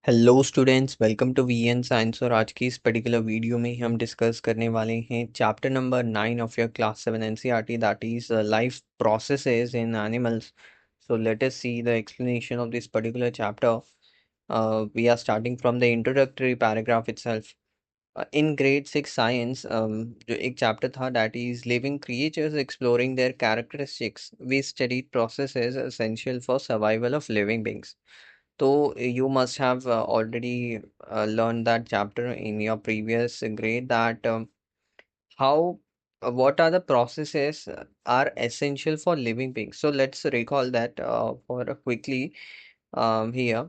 Hello students, welcome to VN science. और आज की इस पर्टिकुलर वीडियो में हम डिस्कस करने वाले हैं chapter number 9 of your class 7 NCERT, that is life processes in animals. So let us see the explanation of this particular chapter. We are starting from the introductory paragraph itself. In grade 6 science, जो एक chapter था, that is living creatures exploring their characteristics, we studied processes essential for survival of living beings. So you must have already learned that chapter in your previous grade, that how what are the processes are essential for living beings. So let's recall that for quickly here.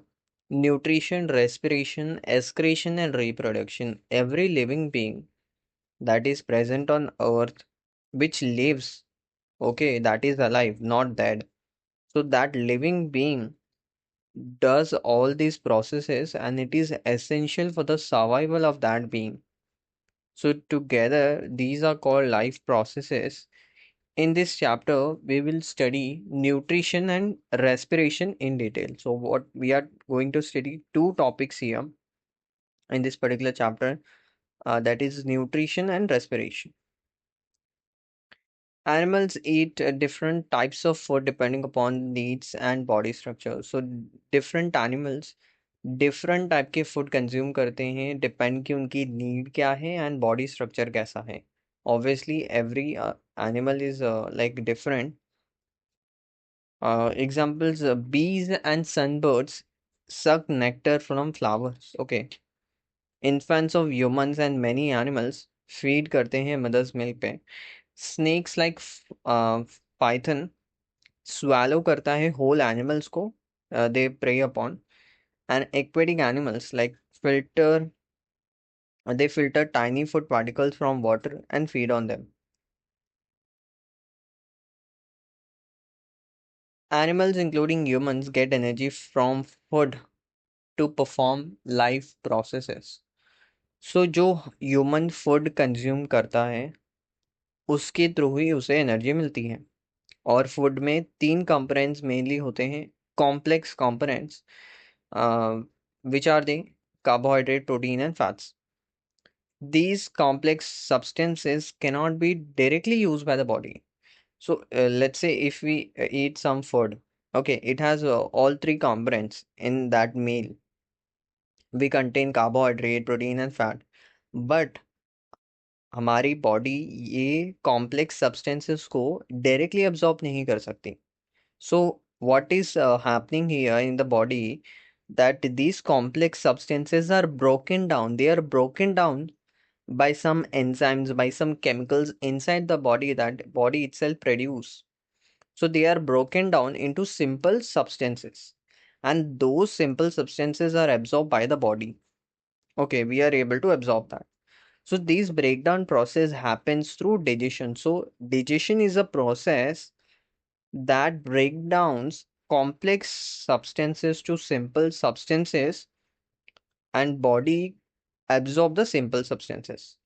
Nutrition, respiration, excretion, and reproduction. Every living being that is present on earth, which lives, okay, that is alive, not dead. So that living being does all these processes, and it is essential for the survival of that being. So together these are called life processes. In this chapter we will study nutrition and respiration in detail. So what we are going to study, two topics here in this particular chapter, that is nutrition and respiration. Animals eat different types of food depending upon needs and body structure. So different animals different type के food consume करते हैं, depend कि उनकी need क्या है and body structure कैसा है. Obviously every animal is like different. Examples, bees and sunbirds suck nectar from flowers. Okay, infants of humans and many animals feed करते हैं mother's milk पे. Snakes like python swallow करता है whole animals को, they prey upon. And aquatic animals like filter they filter tiny food particles from water and feed on them. Animals, including humans, get energy from food to perform life processes. So जो human food consume करता है उसके through ही उसे energy मिलती है. और food में तीन कंपोनेंट्स मेनली होते हैं, complex components, which are they carbohydrate, protein and fats. These complex substances cannot be directly used by the body. So let's say if we eat some food, okay, it has all three components in that meal. We contain carbohydrate, protein and fat. But हमारी body ये complex substances को directly absorb नहीं कर सकती. So what is happening here in the body, that these complex substances are broken down. They are broken down by some enzymes, by some chemicals inside the body that body itself produce. So they are broken down into simple substances, and those simple substances are absorbed by the body. Okay, we are able to absorb that. So this breakdown process happens through digestion. So digestion is a process that breaks down complex substances to simple substances, and body absorb the simple substances.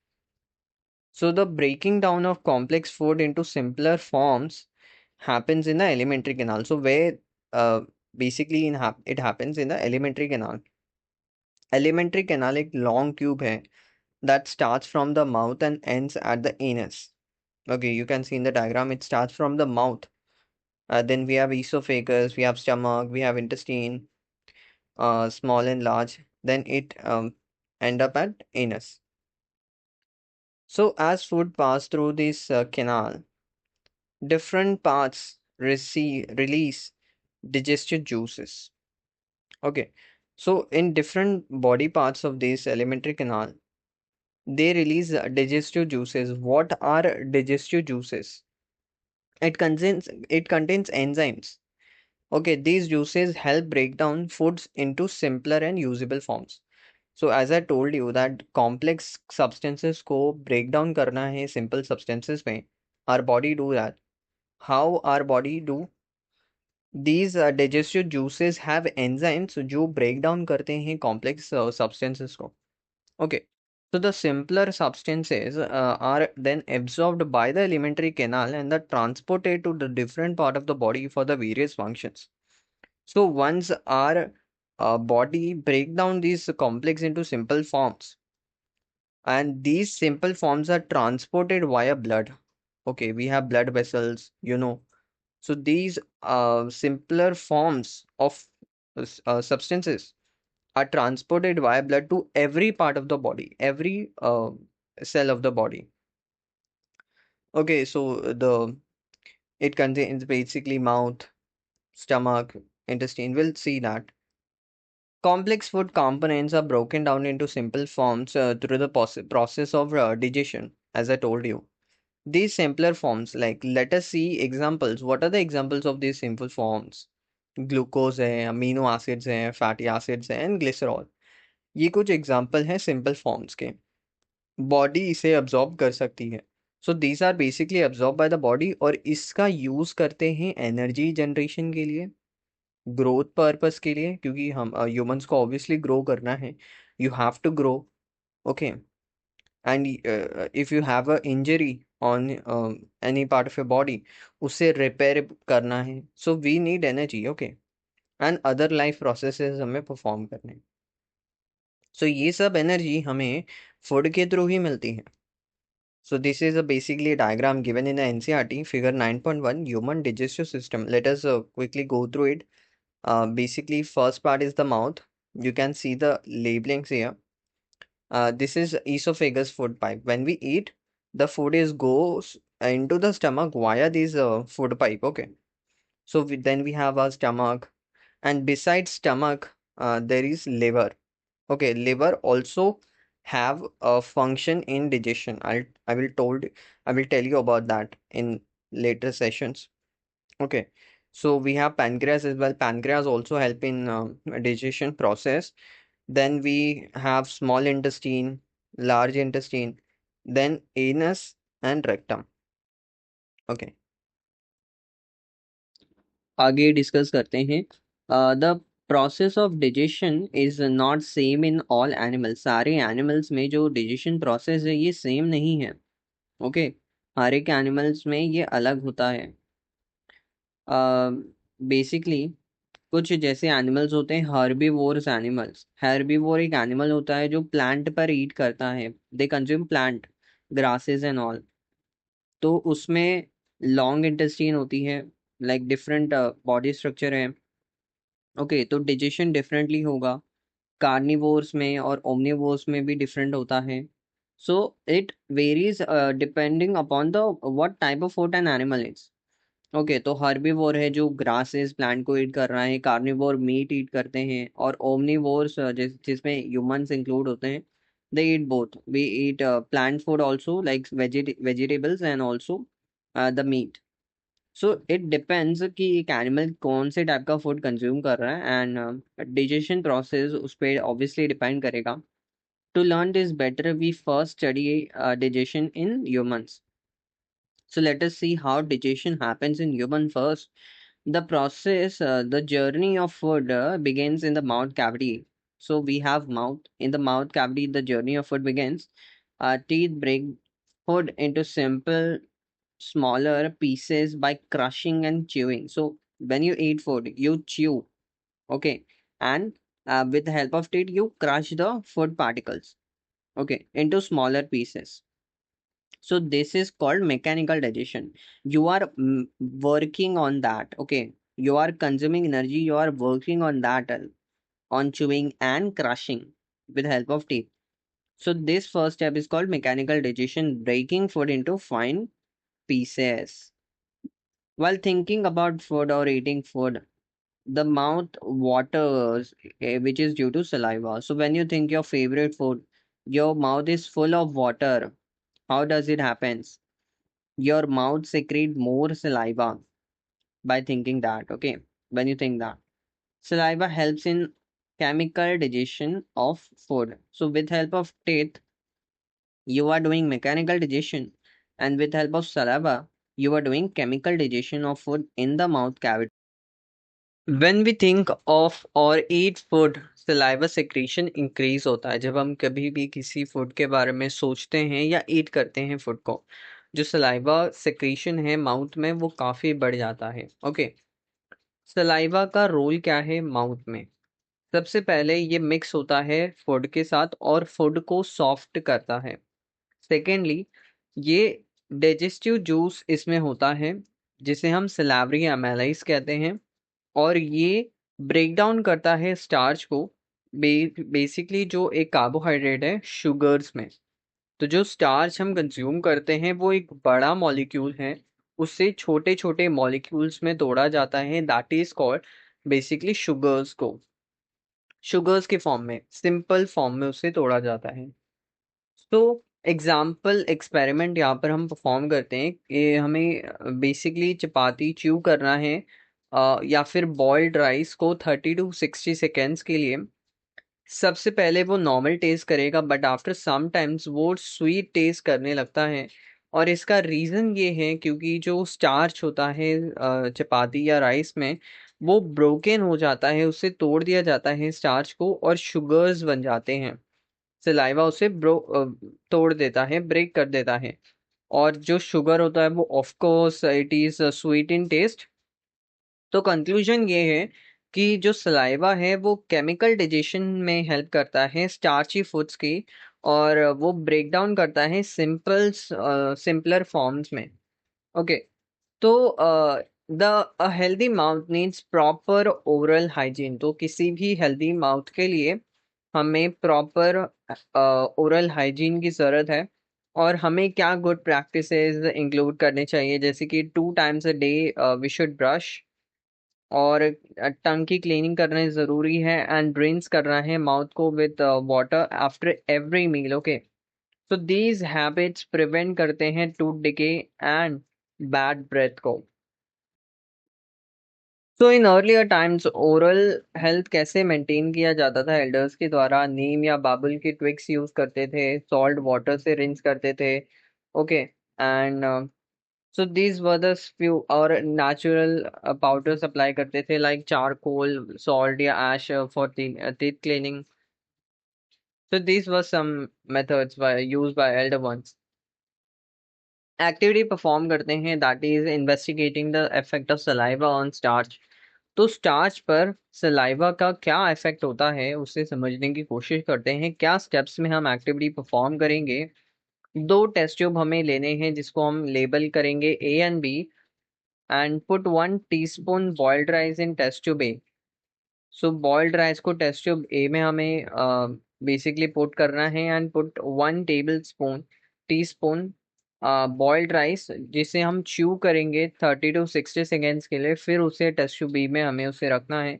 So the breaking down of complex food into simpler forms happens in the alimentary canal. So where uh, basically it happens in the alimentary canal. Alimentary canal एक long tube है that starts from the mouth and ends at the anus. Okay, you can see in the diagram it starts from the mouth. Then we have esophagus, we have stomach, we have intestine, small and large. Then it end up at anus. So as food pass through this canal, different parts release digestive juices. Okay, so in different body parts of this alimentary canal, they release digestive juices. What are digestive juices? It contains enzymes. Okay, these juices help break down foods into simpler and usable forms. So as I told you that complex substances को break down करना है simple substances में, our body do that. How our body do? These digestive juices have enzymes जो break down करते हैं complex substances को. Okay. So the simpler substances are then absorbed by the alimentary canal and are transported to the different part of the body for the various functions. So once our body break down these complex into simple forms, and these simple forms are transported via blood. Okay, we have blood vessels, so these simpler forms of substances are transported via blood to every part of the body, every cell of the body. Okay, so the it contains basically mouth, stomach, intestine. We'll see that. Complex food components are broken down into simple forms through the process of digestion, as I told you. These simpler forms, like let us see examples. What are the examples of these simple forms? Glucose है, amino acids हैं, fatty acids हैं and glycerol. ये कुछ example हैं simple forms के। Body इसे absorb कर सकती है। So these are basically absorb by the body, और इसका यूज करते हैं एनर्जी जनरेशन के लिए, ग्रोथ पर्पस के लिए, क्योंकि हम ह्यूमंस को ऑब्वियसली ग्रो करना है। You have to grow. Okay, and if you have a injury on any part of your body, उसे रिपेयर करना है, so we need energy. Okay, and other life processes हमें परफॉर्म करने हैं। सो ये सब एनर्जी हमें फूड के थ्रू ही मिलती है। So this is a basically a diagram given in the NCERT figure 9.1 human digestive system. Let us quickly go through it. Basically first part is the mouth. You can see the labelings here. This is esophagus food pipe. When we eat, the food is goes into the stomach via this food pipe. Okay. So then we have our stomach, and besides stomach, there is liver. Okay, liver also have a function in digestion. I will tell you about that in later sessions. Okay, so we have pancreas as well. Pancreas also help in digestion process. Then we have small intestine, large intestine, then anus and rectum. Okay, आगे discuss करते हैं। The process of digestion is not same in all animals. सारे animals में जो digestion process है ये same नहीं है। ओके, हर एक एनिमल्स में ये अलग होता है। बेसिकली कुछ जैसे एनिमल्स होते हैं हर्बीवोरस एनिमल्स। हर्बीवोर एक एनिमल होता है जो प्लांट पर ईट करता है। They consume plant, grasses and all. तो उसमें लॉन्ग इंटेस्टाइन होती है, लाइक डिफरेंट बॉडी स्ट्रक्चर है। ओके, तो डिजेशन डिफरेंटली होगा। कार्निवोर्स में और ओमनिवोर्स में भी डिफरेंट होता है। So it varies depending upon the what type of food an animal is. Okay, तो हर्बीवोर है जो ग्रासेस प्लांट को ईट कर रहा है, कार्निवोर मीट ईट करते हैं, और ओमनिवोर्स जिसमें ह्यूमंस इंक्लूड होते हैं, they eat both. We eat plant food also like vegetables and also the meat. So it depends कि एक एनिमल कौन से टाइप का फूड कंज्यूम कर रहा है, एंड डिजेशन प्रोसेस उस पर ऑब्वियसली डिपेंड करेगा। To learn this better we first study digestion in humans. So let us see how digestion happens in human first. The process, the journey of food begins in the mouth cavity. So we have mouth. In the mouth cavity, the journey of food begins. Teeth break food into simple, smaller pieces by crushing and chewing. So when you eat food, you chew, okay, and with the help of teeth, you crush the food particles, okay, into smaller pieces. So this is called mechanical digestion. You are working on that. Okay. You are consuming energy. You are working on that, on chewing and crushing with help of teeth. So this first step is called mechanical digestion, breaking food into fine pieces. While thinking about food or eating food, the mouth waters, which is due to saliva. So when you think your favorite food, your mouth is full of water. How does it happen? Your mouth secrete more saliva by thinking that. Okay, when you think that saliva helps in chemical digestion of food. So with help of teeth you are doing mechanical digestion, and with help of saliva you are doing chemical digestion of food in the mouth cavity. When we think of or eat food, saliva secretion increase होता है। जब हम कभी भी किसी food के बारे में सोचते हैं या ईट करते हैं फूड को, जो सलाइवा सेक्रेशन है माउथ में वो काफी बढ़ जाता है। ओके, सलाइवा का रोल क्या है माउथ में? सबसे पहले ये मिक्स होता है फूड के साथ और फूड को सॉफ्ट करता है। सेकेंडली, ये डाइजेस्टिव जूस इसमें होता है जिसे हम सिलेवरी एमाइलेज कहते हैं, और ये ब्रेक डाउन करता है स्टार्च को, बेसिकली जो एक कार्बोहाइड्रेट है, शुगर्स में। तो जो स्टार्च हम कंज्यूम करते हैं वो एक बड़ा मॉलिक्यूल है, उससे छोटे छोटे मॉलिक्यूल्स में तोड़ा जाता है, that is called basically sugars को। शुगर्स के फॉर्म में, सिंपल फॉर्म में उसे तोड़ा जाता है। तो एग्जाम्पल एक्सपेरिमेंट यहाँ पर हम परफॉर्म करते हैं कि हमें बेसिकली चपाती च्यू करना है, या फिर बॉइल्ड राइस को 30 to 60 सेकेंड्स के लिए। सबसे पहले वो नॉर्मल टेस्ट करेगा, बट आफ्टर सम टाइम्स वो स्वीट टेस्ट करने लगता है। और इसका रीज़न ये है क्योंकि जो स्टार्च होता है चपाती या राइस में, वो ब्रोकन हो जाता है, उससे तोड़ दिया जाता है स्टार्च को, और शुगर्स बन जाते हैं। सलाइवा उसे तोड़ देता है, ब्रेक कर देता है। और जो शुगर होता है वो of course it is sweet in taste. तो कंक्लूजन ये है कि जो सलाइवा है वो केमिकल डाइजेशन में हेल्प करता है स्टार्ची फूड्स की, और वो ब्रेक डाउन करता है सिंपलर फॉर्म्स में। ओके। तो the healthy mouth needs proper oral hygiene. तो किसी भी हेल्दी माउथ के लिए हमें प्रॉपर ओरल हाइजीन की ज़रूरत है। और हमें क्या गुड प्रैक्टिसेस इंक्लूड करने चाहिए, जैसे कि 2 times a day we should brush, और टंग की क्लीनिंग करना ज़रूरी है, एंड rinse करना है माउथ को with water after every meal. Okay. तो दीज हैबिट्स प्रिवेंट करते हैं tooth decay and bad breath को। So in earlier times oral health कैसे मेंटेन किया जाता था एल्डर्स के द्वारा? नीम या बाबुल की ट्विक्स यूज करते थे, सॉल्ट वाटर से रिंस करते थे। Okay. And so these were the few, और नेचुरल पाउडर्स अप्लाई करते थे लाइक चारकोल, सॉल्ट या ash for teeth cleaning. So these were some methods used by elder ones. Activity perform करते हैं, that is investigating the effect of saliva on starch. तो starch पर saliva का क्या effect होता है उसे समझने की कोशिश करते हैं। क्या स्टेप्स में हम एक्टिविटी परफॉर्म करेंगे? दो टेस्ट ट्यूब हमें लेने हैं जिसको हम लेबल करेंगे A and B, and put 1 teaspoon boiled rice in test tube A. So boiled rice को टेस्ट ट्यूब ए में हमें बेसिकली पुट करना है, and put 1 tablespoon teaspoon boiled rice, जिसे हम च्यू करेंगे 30 to 60 सेकेंड्स के लिए। फिर उसे टेस्ट ट्यूब बी में हमें उसे रखना है,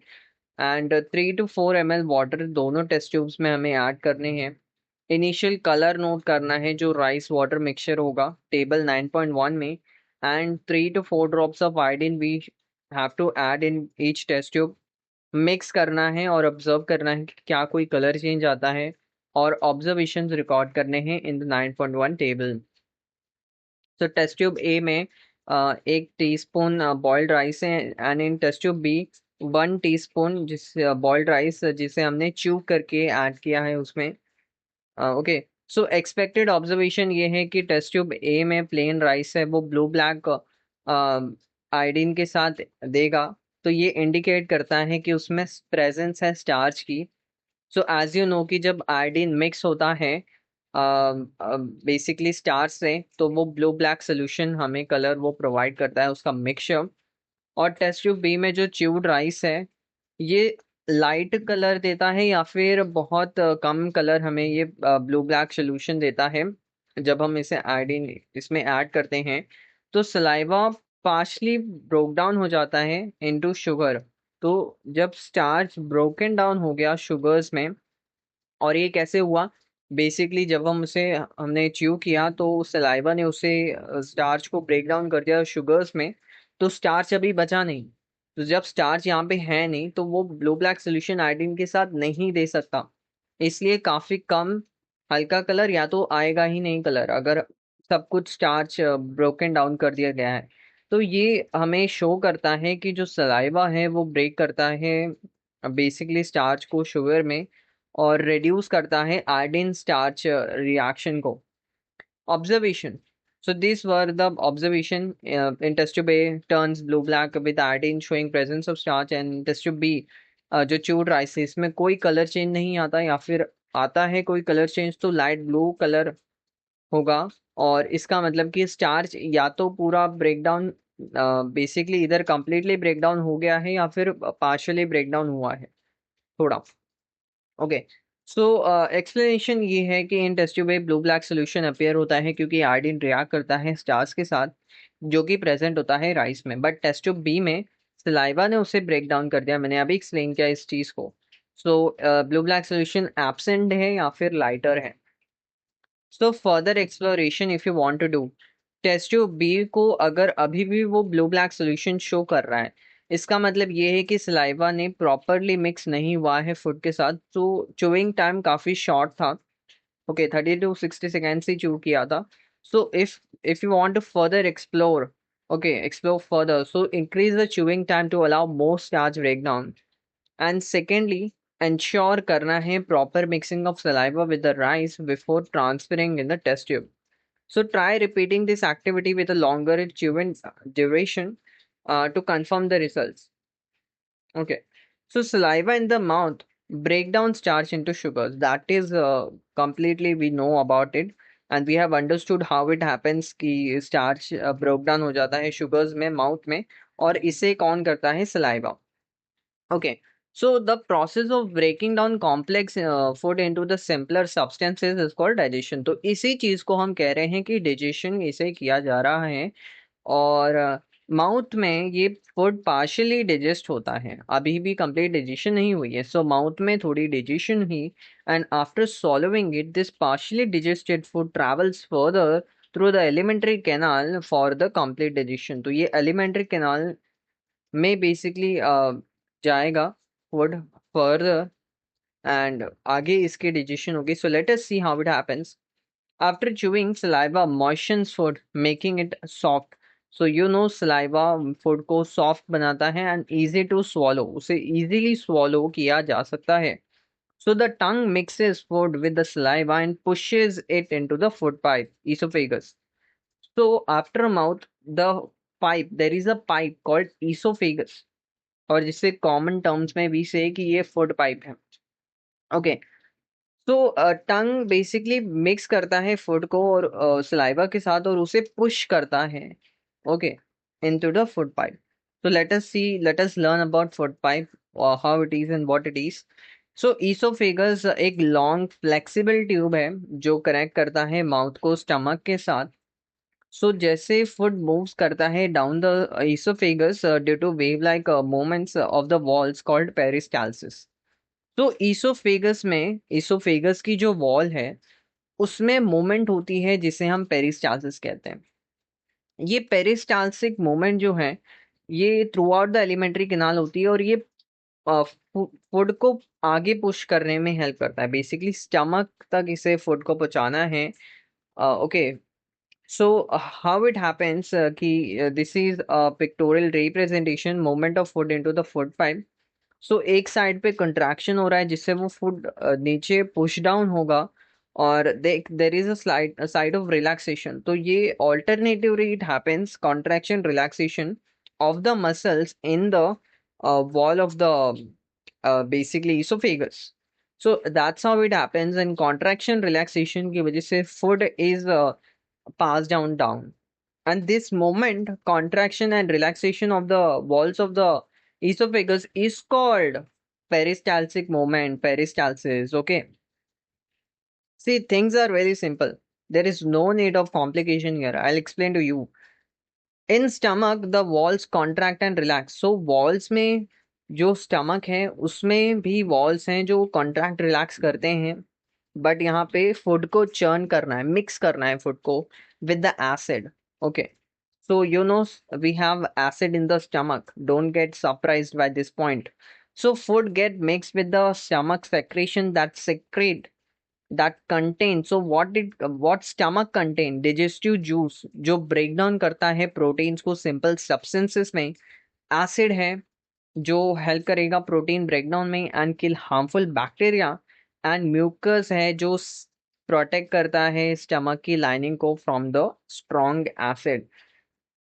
एंड 3 to 4 ml वाटर दोनों टेस्ट ट्यूब्स में हमें ऐड करने हैं। इनिशियल कलर नोट करना है जो राइस वाटर मिक्सचर होगा टेबल 9.1 में, and 3 to 4 drops of iodine we have to add in each test tube. Mix करना है और ऑब्जर्व करना है कि क्या कोई कलर चेंज आता है, और ऑब्जर्वेशंस रिकॉर्ड करने हैं इन द 9.1 टेबल। तो टेस्ट ट्यूब ए में 1 टीस्पून बॉइल्ड राइस है, and in test tube B 1 teaspoon जिस बॉइल्ड राइस जिसे हमने च्यू करके ऐड किया है उसमें। ओके। सो एक्सपेक्टेड ऑब्जर्वेशन ये है कि टेस्ट ट्यूब ए में प्लेन राइस है वो ब्लू ब्लैक आयोडीन के साथ देगा। तो ये इंडिकेट करता है कि उसमें प्रेजेंस है स्टार्च की। सो एज यू नो कि जब आयोडीन मिक्स होता है बेसिकली स्टार्च से, तो वो ब्लू ब्लैक सोल्यूशन हमें कलर वो प्रोवाइड करता है उसका मिक्सचर। और टेस्ट ट्यूब बी में जो च्यूड राइस है ये लाइट कलर देता है या फिर बहुत कम कलर हमें ये ब्लू ब्लैक सोल्यूशन देता है जब हम इसे आयोडीन इसमें ऐड करते हैं। तो सलाइवा पार्शली ब्रोक डाउन हो जाता है इनटू शुगर। तो जब स्टार्च ब्रोकन डाउन हो गया शुगर्स में, और ये कैसे हुआ? बेसिकली जब हमने च्यू किया तो सलाइवा ने उसे स्टार्च को ब्रेक डाउन कर दिया शुगर्स में। तो स्टार्च अभी बचा नहीं। तो जब स्टार्च यहाँ पे है नहीं तो वो ब्लू ब्लैक सोल्यूशन आयोडीन के साथ नहीं दे सकता, इसलिए काफी कम हल्का कलर या तो आएगा ही नहीं कलर, अगर सब कुछ स्टार्च ब्रोकन डाउन कर दिया गया है। तो ये हमें शो करता है कि जो सलाइवा है वो ब्रेक करता है बेसिकली स्टार्च को शुगर में, और रिड्यूस करता है आयोडीन स्टार्च रिएक्शन को। Observation. So these were the observation in test tube A turns blue black with iodine showing presence of starch, and test tube B जो chewed rice है इसमें कोई कलर चेंज नहीं आता, या फिर आता है कोई कलर चेंज तो लाइट ब्लू कलर होगा। और इसका मतलब कि स्टार्च या तो पूरा ब्रेकडाउन, बेसिकली इधर कंप्लीटली ब्रेकडाउन हो गया है या फिर पार्शियली ब्रेकडाउन हुआ है थोड़ा। ओके, सो एक्सप्लेनेशन ये है कि इन टेस्ट ट्यूब में ब्लू ब्लैक सोल्यूशन अपेयर होता है क्योंकि आयोडीन रिएक्ट करता है स्टार्च के साथ जो कि प्रेजेंट होता है राइस में, बट टेस्ट ट्यूब बी में सलाइवा ने उसे ब्रेक डाउन कर दिया। मैंने अभी एक्सप्लेन किया इस चीज को। So blue black solution absent है या फिर लाइटर है। So further exploration if you want to do, test tube B को अगर अभी भी वो ब्लू ब्लैक सोल्यूशन शो कर रहा है, इसका मतलब ये है कि सलाइवा ने प्रॉपरली मिक्स नहीं हुआ है फूड के साथ, तो चूइंग टाइम काफी शॉर्ट था। ओके, 30 to 60 सेकेंड्स ही चू किया था। So if you want to further explore, okay explore further, so increase the chewing time to allow more starch breakdown. And secondly, ensure करना है proper mixing of saliva with the rice before transferring in the test tube. So try repeating this activity with a longer chewing duration to confirm the results. Okay. So saliva in the mouth break down starch into sugars. That is completely we know about it, and we have understood how it happens कि starch broke down हो जाता है sugars में mouth में, और इसे कौन करता है saliva. Okay. So the process of breaking down complex food into the simpler substances is called digestion. तो इसी चीज को हम कह रहे हैं कि digestion इसे किया जा रहा है। और माउथ में ये फूड पार्शियली डिजेस्ट होता है, अभी भी कंप्लीट डिजेशन नहीं हुई है, सो माउथ में थोड़ी डिजेशन हुई, and after swallowing it this partially digested food travels further through the alimentary canal for the complete digestion. तो ये एलिमेंट्री कैनाल में बेसिकली जाएगा फूड फर्दर, एंड आगे इसकी डिजेशन होगी। So let us see how it happens. After chewing, saliva moistens food, making it soft. So you know saliva food को soft बनाता है and easy to swallow. उसे easily swallow किया जा सकता है. So the tongue mixes food with the saliva and pushes it into the food pipe, esophagus. So after mouth, the pipe, there is a pipe called esophagus, और जिसे common terms में भी say कि ये food pipe है. Okay. तो टंग basically mix करता है फूड को और सलाइवा के साथ और उसे पुश करता है, okay, into the food pipe. तो let us learn about food pipe, how it is and what it is. So oesophagus एक लॉन्ग फ्लेक्सिबल ट्यूब है जो कनेक्ट करता है माउथ को स्टमक के साथ। सो जैसे फूड मूव्स करता है down the oesophagus due to wave like movements of the walls called peristalsis. तो ईसोफेगस की जो वॉल है उसमें मूवमेंट होती है जिसे हम पेरिस्टाल्सिस कहते हैं। ये पेरिस्टाल्सिक मूवमेंट जो है ये through out the alimentary canal होती है, और ये फूड को आगे पुश करने में हेल्प करता है, बेसिकली स्टमक तक इसे फूड को पहुंचाना है। Okay, so how it happens कि this is pictorial representation movement of food into the food pipe. So एक साइड पे कंट्रैक्शन हो रहा है जिससे वो फूड नीचे पुश डाउन होगा, और there is a side of relaxation. तो ये alternatively it happens contraction relaxation of the muscles in the wall of the basically oesophagus. So that's how it happens, and contraction relaxation की वजह से food is pass down, and this moment contraction and relaxation of the walls of the esophagus is called peristaltic movement, peristalsis. Okay, see, things are very simple, there is no need of complication here. I'll explain to you. In stomach the walls contract and relax. So walls में जो stomach है उसमें भी walls हैं जो contract relax करते हैं, but यहाँ पे फूड को चर्न करना है, मिक्स करना है फूड को with the acid. Okay, so you know we have acid in the stomach, don't get surprised by this point. So food get mixed with the stomach secretion that secrete that contain, so what stomach contain digestive juice जो break down करता है proteins को simple substances में, acid है जो help करेगा protein breakdown में and kill harmful bacteria, and mucus है जो प्रोटेक्ट करता है स्टमक की लाइनिंग को from the strong acid.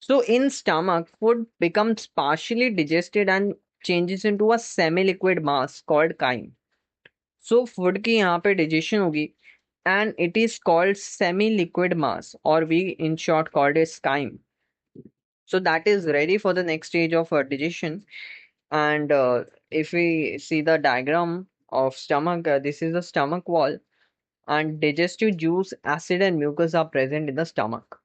So in stomach, food becomes partially digested and changes into a semi-liquid mass called chyme. So food की यहाँ पे digestion होगी and it is called semi-liquid mass, or we in short called as chyme. So that is ready for the next stage of digestion. And if we see the diagram of stomach, this is the stomach wall, and digestive juice, acid, and mucus are present in the stomach.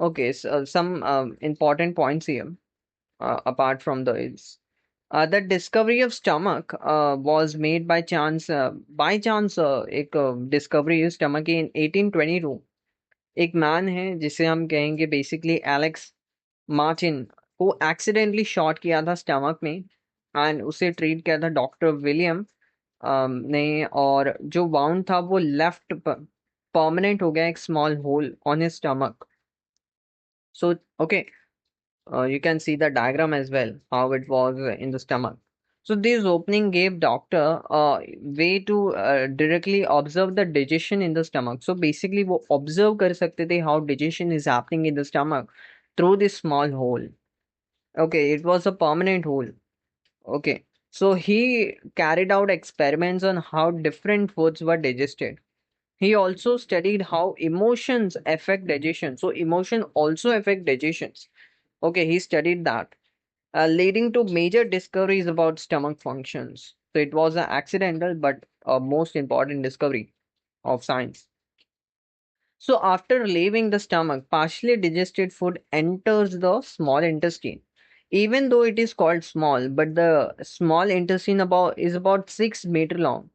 Okay, so some important points here, apart from this. The discovery of stomach was made by chance. By chance, एक discovery is stomach in 1822. एक man है जिसे हम कहेंगे basically Alex Martin, को accidentally shot किया था stomach में एंड उसे ट्रीट किया था डॉक्टर विलियम ने, और जो वाउंड था वो लेफ्ट परमानेंट हो गया, एक small hole on his stomach. So okay, you can see the diagram as well, how it was in the stomach. So this opening gave doctor a way to directly observe the digestion in the stomach. So basically वो observe कर सकते थे how digestion is happening in the stomach through this small hole. Okay, it was a permanent hole. Okay, so he carried out experiments on how different foods were digested. He also studied how emotions affect digestion. So emotion also affect digestions. Okay, he studied that, leading to major discoveries about stomach functions. So it was an accidental but a most important discovery of science. So after leaving the stomach, partially digested food enters the small intestine. Even though it is called small, but the small intestine is about 6 meter long.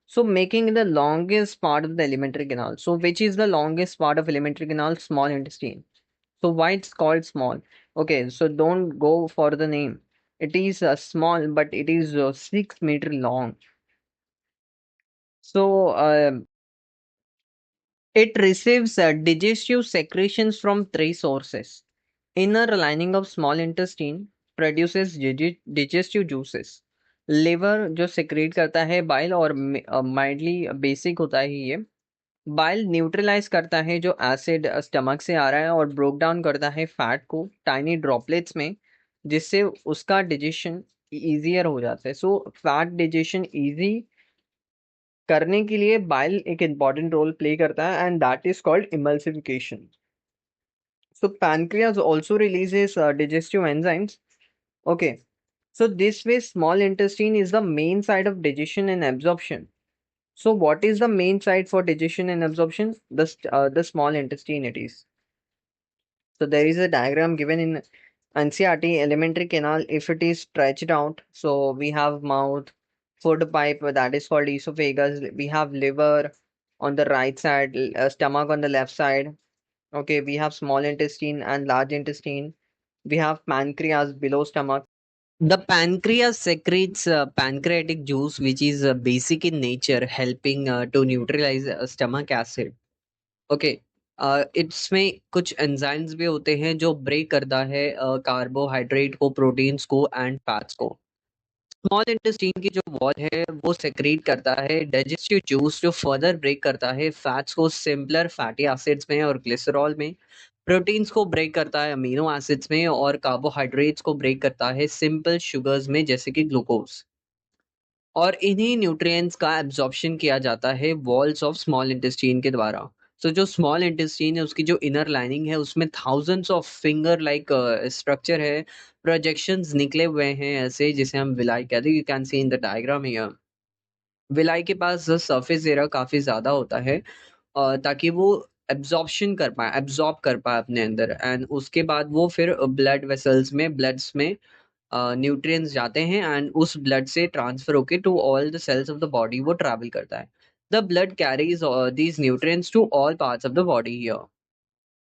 So making it the longest part of the alimentary canal. So which is the longest part of alimentary canal? Small intestine. So why it's called small? Okay, so don't go for the name. It is small, but it is 6 meter long. So it receives digestive secretions from three sources. Inner lining of small intestine produces digestive juices. Liver जो secrete करता है bile, और mildly basic होता है ये. Bile neutralise करता है जो एसिड स्टमक से आ रहा है और ब्रोक डाउन करता है फैट को टाइनी ड्रॉपलेट्स में, जिससे उसका डिजेशन इजियर हो जाता है. सो फैट डिजेशन इजी करने के लिए बाइल एक इंपॉर्टेंट रोल प्ले करता है, and that is called emulsification. So pancreas also releases digestive enzymes. Okay, so this way small intestine is the main site of digestion and absorption. So what is the main site for digestion and absorption? The small intestine it is. So there is a diagram given in NCERT elementary canal. If it is stretched out, so we have mouth, food pipe, that is called esophagus. We have liver on the right side, stomach on the left side. Okay, we have small intestine and large intestine. We have pancreas below stomach. The pancreas secretes pancreatic juice, which is basic in nature, helping to neutralize stomach acid. Okay, इसमें कुछ enzymes भी होते हैं जो break करता है carbohydrate को, proteins को एंड फैट्स को. स्मॉल इंटेस्टाइन की जो वॉल है वो सेक्रेट करता है डाइजेस्टिव जूस जो फर्दर ब्रेक करता है फैट्स को सिंपलर फैटी एसिड्स में और ग्लिसरॉल में, प्रोटीन्स को ब्रेक करता है अमीनो एसिड्स में, और कार्बोहाइड्रेट्स को ब्रेक करता है सिंपल शुगर्स में जैसे कि ग्लूकोज. और इन्हीं न्यूट्रिएंट्स का एब्जॉर्प्शन किया जाता है वॉल्स ऑफ स्मॉल इंटेस्टाइन के द्वारा. सो जो स्मॉल इंटेस्टाइन है उसकी जो इनर लाइनिंग है उसमें thousands of finger like structure है, प्रोजेक्शंस निकले हुए हैं ऐसे, जिसे हम विलाई कहते हैं. You can see in the diagram here. Villi के पास सरफेस एरिया काफी ज्यादा होता है ताकि वो एब्जॉर्ब कर पाए अपने अंदर, एंड उसके बाद वो फिर ब्लड वेसल्स में, ब्लड्स में न्यूट्रिएंट्स जाते हैं एंड उस ब्लड से ट्रांसफर होके to all the cells of the body वो ट्रैवल करता है. The blood carries these nutrients to all parts of the body here.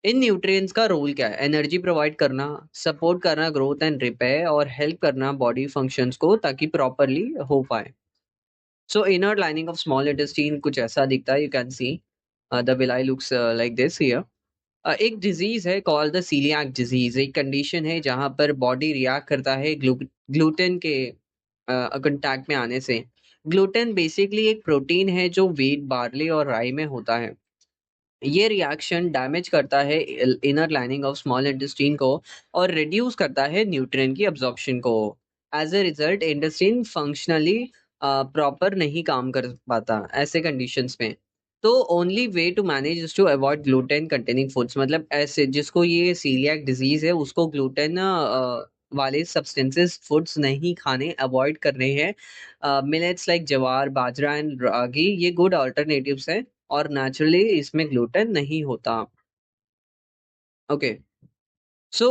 इन न्यूट्रिएंट्स का रोल क्या है? एनर्जी प्रोवाइड करना, सपोर्ट करना ग्रोथ एंड रिपेयर, और हेल्प करना बॉडी फंक्शंस को ताकि प्रॉपरली हो पाए. So inner lining of small intestine कुछ ऐसा दिखता है. You can see the villi looks like this here. एक डिजीज है कॉल्ड द सीलियाक डिजीज. एक कंडीशन है जहां पर बॉडी रिएक्ट करता है ग्लूटेन के कांटेक्ट में आने से. ग्लूटेन बेसिकली एक प्रोटीन है जो व्हीट, बार्ली और राई में होता है. ये रिएक्शन डैमेज करता है inner lining of small intestine को और रिड्यूस करता है न्यूट्रिएंट की अब्जॉर्प्शन को. As a result intestine functionally proper नहीं काम कर पाता ऐसे कंडीशंस में। तो only way to manage is to avoid gluten containing foods, मतलब ऐसे जिसको ये सीलियाक डिजीज है उसको ग्लूटेन वाले सब्सटेंसेस फूड्स नहीं खाने, अवॉइड करने हैं। Millets like jowar, bajra and ragi ये गुड अल्टरनेटिव्स हैं और नेचुरली इसमें ग्लूटेन नहीं होता। Okay, so,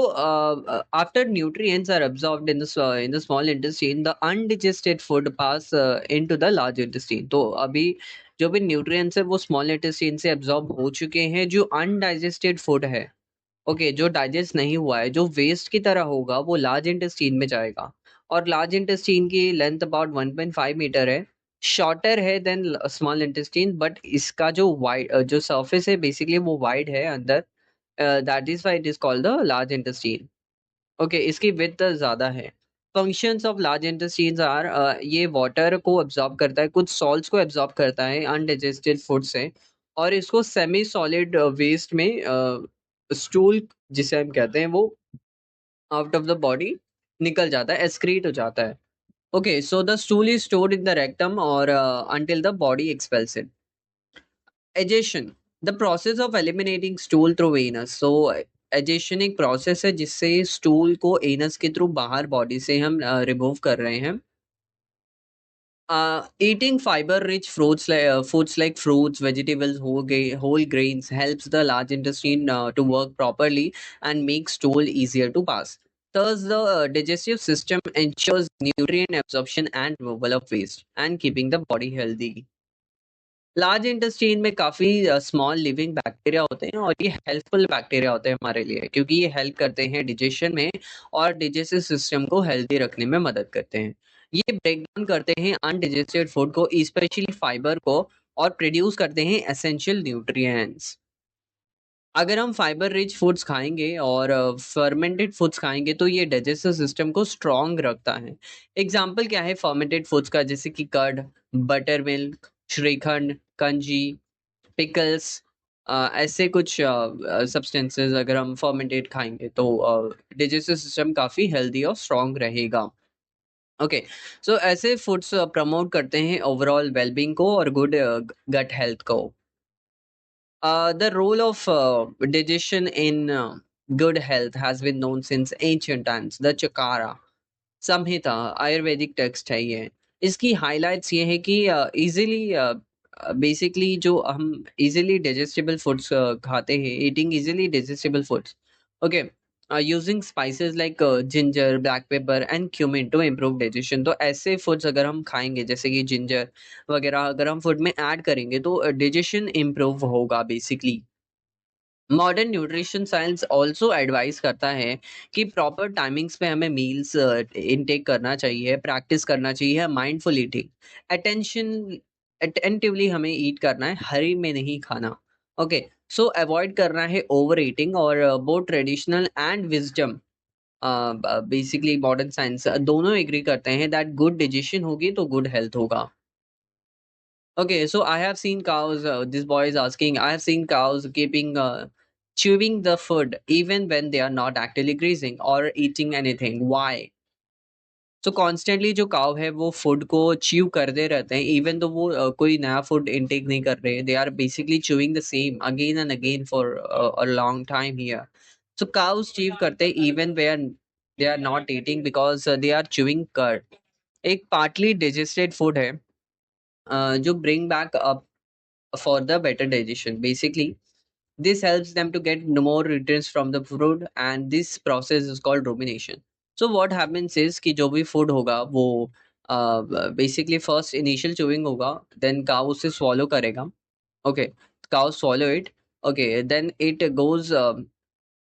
after nutrients are absorbed in the small intestine, the undigested food pass into the large intestine. तो अभी जो भी nutrients है वो small intestine से absorb हो चुके हैं। जो undigested food है, ओके, जो डाइजेस्ट नहीं हुआ है, जो वेस्ट की तरह होगा वो लार्ज इंटेस्टीन में जाएगा। और लार्ज इंटेस्टीन की लेंथ अबाउट 1.5 मीटर है, शॉर्टर है देन स्मॉल इंटेस्टीन, बट इसका जो वाइड जो सरफेस है बेसिकली वो वाइड है अंदर, that is why it is called the large intestine. Okay, इसकी विड्थ ज्यादा है। Functions of large intestines are, ये वाटर को एब्जॉर्ब करता है, कुछ सॉल्ट्स को एब्जॉर्ब करता है अनडाइजेस्टेड फूड से, और इसको सेमी सॉलिड वेस्ट में स्टूल जिसे हम कहते हैं वो आउट ऑफ द बॉडी निकल जाता है, एक्सक्रीट हो जाता है। Okay, so the stool is stored in the rectum और until the body expels it. Egestion, the process of eliminating stool through anus. So egestion एक प्रोसेस है जिससे स्टूल को एनस के थ्रू बाहर बॉडी से हम रिमूव कर रहे हैं। Eating fiber-rich foods like fruits, vegetables, whole grains helps the large intestine to work properly and makes stool easier to pass. Thus, the digestive system ensures nutrient absorption and removal of waste and keeping the body healthy. Large intestine में काफी small living bacteria होते हैं और ये helpful bacteria होते हैं हमारे लिए, क्योंकि ये हेल्प करते हैं डिजेशन में और डिजेस्टिव सिस्टम को हेल्दी रखने में मदद करते हैं। ये ब्रेक डाउन करते हैं अनडिजेस्टेड फूड को, स्पेशली फाइबर को, और प्रोड्यूस करते हैं एसेंशियल न्यूट्रिएंट्स। अगर हम फाइबर रिच फूड्स खाएंगे और फर्मेंटेड फूड्स खाएंगे तो ये डाइजेस्टिव सिस्टम को स्ट्रांग रखता है। एग्जाम्पल क्या है फर्मेंटेड फूड्स का, जैसे कि कर्ड, बटर मिल्क, श्रीखंड, कंजी, पिकल्स, ऐसे कुछ सब्सटेंसेस अगर हम फर्मेंटेड खाएंगे तो डाइजेस्टिव सिस्टम काफ़ी हेल्दी और स्ट्रांग रहेगा। ओके, सो ऐसे फूड्स प्रमोट करते हैं ओवरऑल वेलबींग को और गुड गट हेल्थ को। The role of digestion in good health has been known since ancient times. The Chakara Samhita Ayurvedic text है ये। इसकी हाइलाइट्स ये है कि इजीली बेसिकली जो हम इजीली डाइजेस्टेबल फूड्स खाते हैं, eating easily digestible foods, okay, using spices like ginger, black pepper and cumin to improve digestion. तो ऐसे फूड्स अगर हम खाएंगे जैसे कि जिंजर वगैरह अगर हम फूड में ऐड करेंगे तो डाइजेशन इम्प्रूव होगा basically. Modern nutrition science also advice करता है कि प्रॉपर टाइमिंग्स पे हमें मील्स इनटेक करना चाहिए, प्रैक्टिस करना चाहिए माइंडफुल ईटिंग, अटेंशन अटेंटिवली हमें ईट करना है, हरी में नहीं खाना। ओके, सो अवॉइड करना है ओवर ईटिंग, और both traditional and wisdom basically modern science दोनों एग्री करते हैं दैट गुड डिजेशन होगी तो गुड हेल्थ होगा। Okay, so I have seen cows. This boy is asking. I have seen cows keeping chewing the food even when they are not actually grazing or eating anything. Why? तो constantly जो काव है वो food को chew करते रहते हैं, even तो वो कोई नया फूड इनटेक नहीं कर रहे, they are basically chewing the same again and again for a long time here. So cows chew करते हैं even where they are not eating because they are chewing curd, एक पार्टली डिजेस्टेड फूड है जो bring back up for the better digestion. Basically, this helps them to get more nutrients from the food, and this process is called rumination. So what happens is कि जो भी food होगा वो basically first initial chewing होगा, then cow उसे swallow करेगा, okay, cow swallow it, okay, then it goes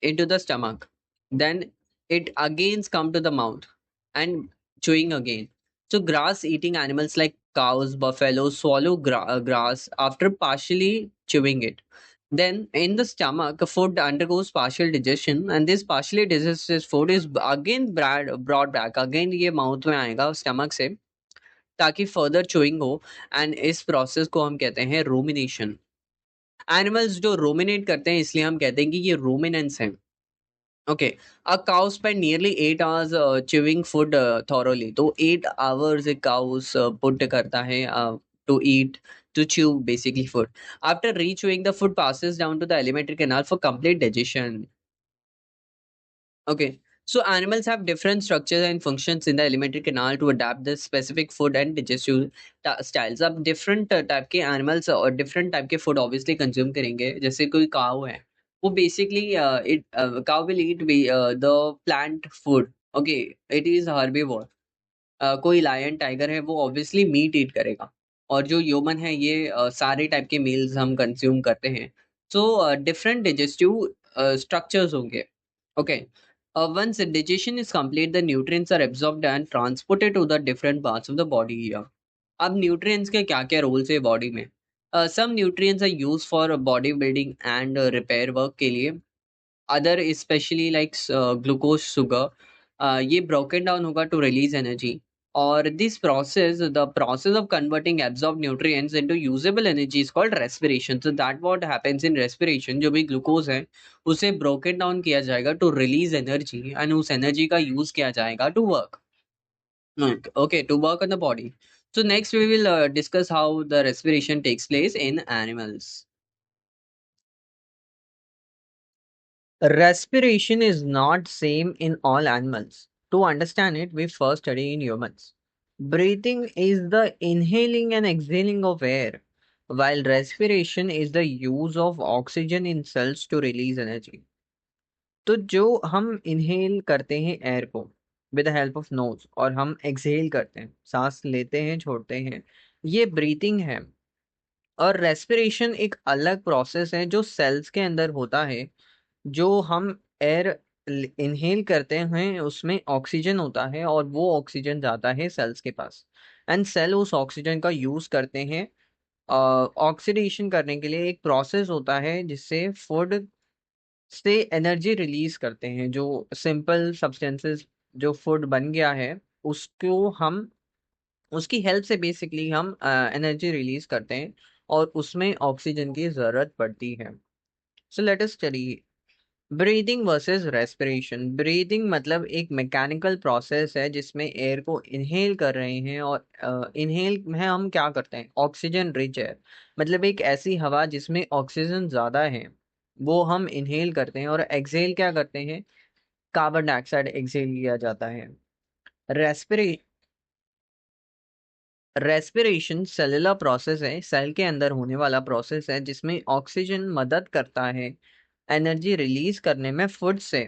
into the stomach, then it again come to the mouth and chewing again. So grass eating animals like cows, buffalo swallow grass after partially chewing it. Then in the stomach food undergoes partial digestion, and this partially digested food is again brought back again, ये mouth में आएगा stomach से ताकि further chewing हो, and इस process को हम कहते हैं रूमिनेशन। एनिमल्स जो रोमिनेट करते हैं इसलिए हम कहते हैं कि ये रूमिनेंस हैं। Okay, a cow spend nearly 8 hours chewing food thoroughly. तो 8 hours a cows put करता है to eat, to chew basically food. After re-chewing, the food passes down to the alimentary canal for complete digestion. Okay. So animals have different structures and functions in the alimentary canal to adapt the specific food and digestive styles. अब different type के animals और different type के food obviously consume करेंगे. जैसे कोई cow है, वो basically cow will eat the plant food. Okay, it is herbivore. कोई लायन टाइगर है वो ऑब्वियसली मीट ईट करेगा, और जो ह्यूमन है ये सारे टाइप के मील्स हम कंज्यूम करते हैं. सो डिफरेंट डिजेस्टिव स्ट्रक्चर्स होंगे. Okay. Once digestion is complete, the nutrients are absorbed and transported to the different parts of the body here. अब न्यूट्रिएंट्स के क्या क्या रोल्स है बॉडी में? Some nutrients are use for body building and repair work के लिए. Other specially like glucose sugar, ये broken down होगा टू रिलीज एनर्जी. और this process, the process of converting absorb nutrients into usable energy is called respiration. So that what happens in respiration. जो भी glucose है उसे broken down किया जाएगा to release energy, and उस energy का use किया जाएगा to work. Okay, to work on the body. So next we will discuss how the respiration takes place in animals. Respiration is not same in all animals. To understand it, we first study in humans. Breathing is the inhaling and exhaling of air, while respiration is the use of oxygen in cells to release energy. तो जो हम inhale करते हैं air को with the help of nose, और हम exhale करते हैं, सांस लेते हैं छोड़ते हैं, ये ब्रीथिंग है. और रेस्पिरेशन एक अलग प्रोसेस है जो सेल्स के अंदर होता है. जो हम एयर इनहेल करते हैं उसमें ऑक्सीजन होता है, और वो ऑक्सीजन जाता है सेल्स के पास, एंड सेल उस ऑक्सीजन का यूज करते हैं ऑक्सीडेशन करने के लिए. एक प्रोसेस होता है जिससे फूड से एनर्जी रिलीज करते हैं. जो सिंपल सब्सटेंसेस, जो फूड बन गया है, उसको हम, उसकी हेल्प से बेसिकली हम एनर्जी रिलीज करते हैं, और उसमें ऑक्सीजन की जरूरत पड़ती है. सो let us study breathing versus respiration. Breathing मतलब एक मैकेनिकल प्रोसेस है जिसमें एयर को इनहेल कर रहे हैं, और इनहेल में हम क्या करते हैं, ऑक्सीजन रिच एयर, मतलब एक ऐसी हवा जिसमें ऑक्सीजन ज़्यादा है, वो हम इनहेल करते हैं. और एक्सहेल क्या करते हैं, कार्बन डाइऑक्साइड एक्सहेल किया जाता है. रेस्पिरे रेस्पिरेशन सेलुलर प्रोसेस है, सेल के अंदर होने वाला प्रोसेस है जिसमें ऑक्सीजन मदद करता है एनर्जी रिलीज करने में फूड से.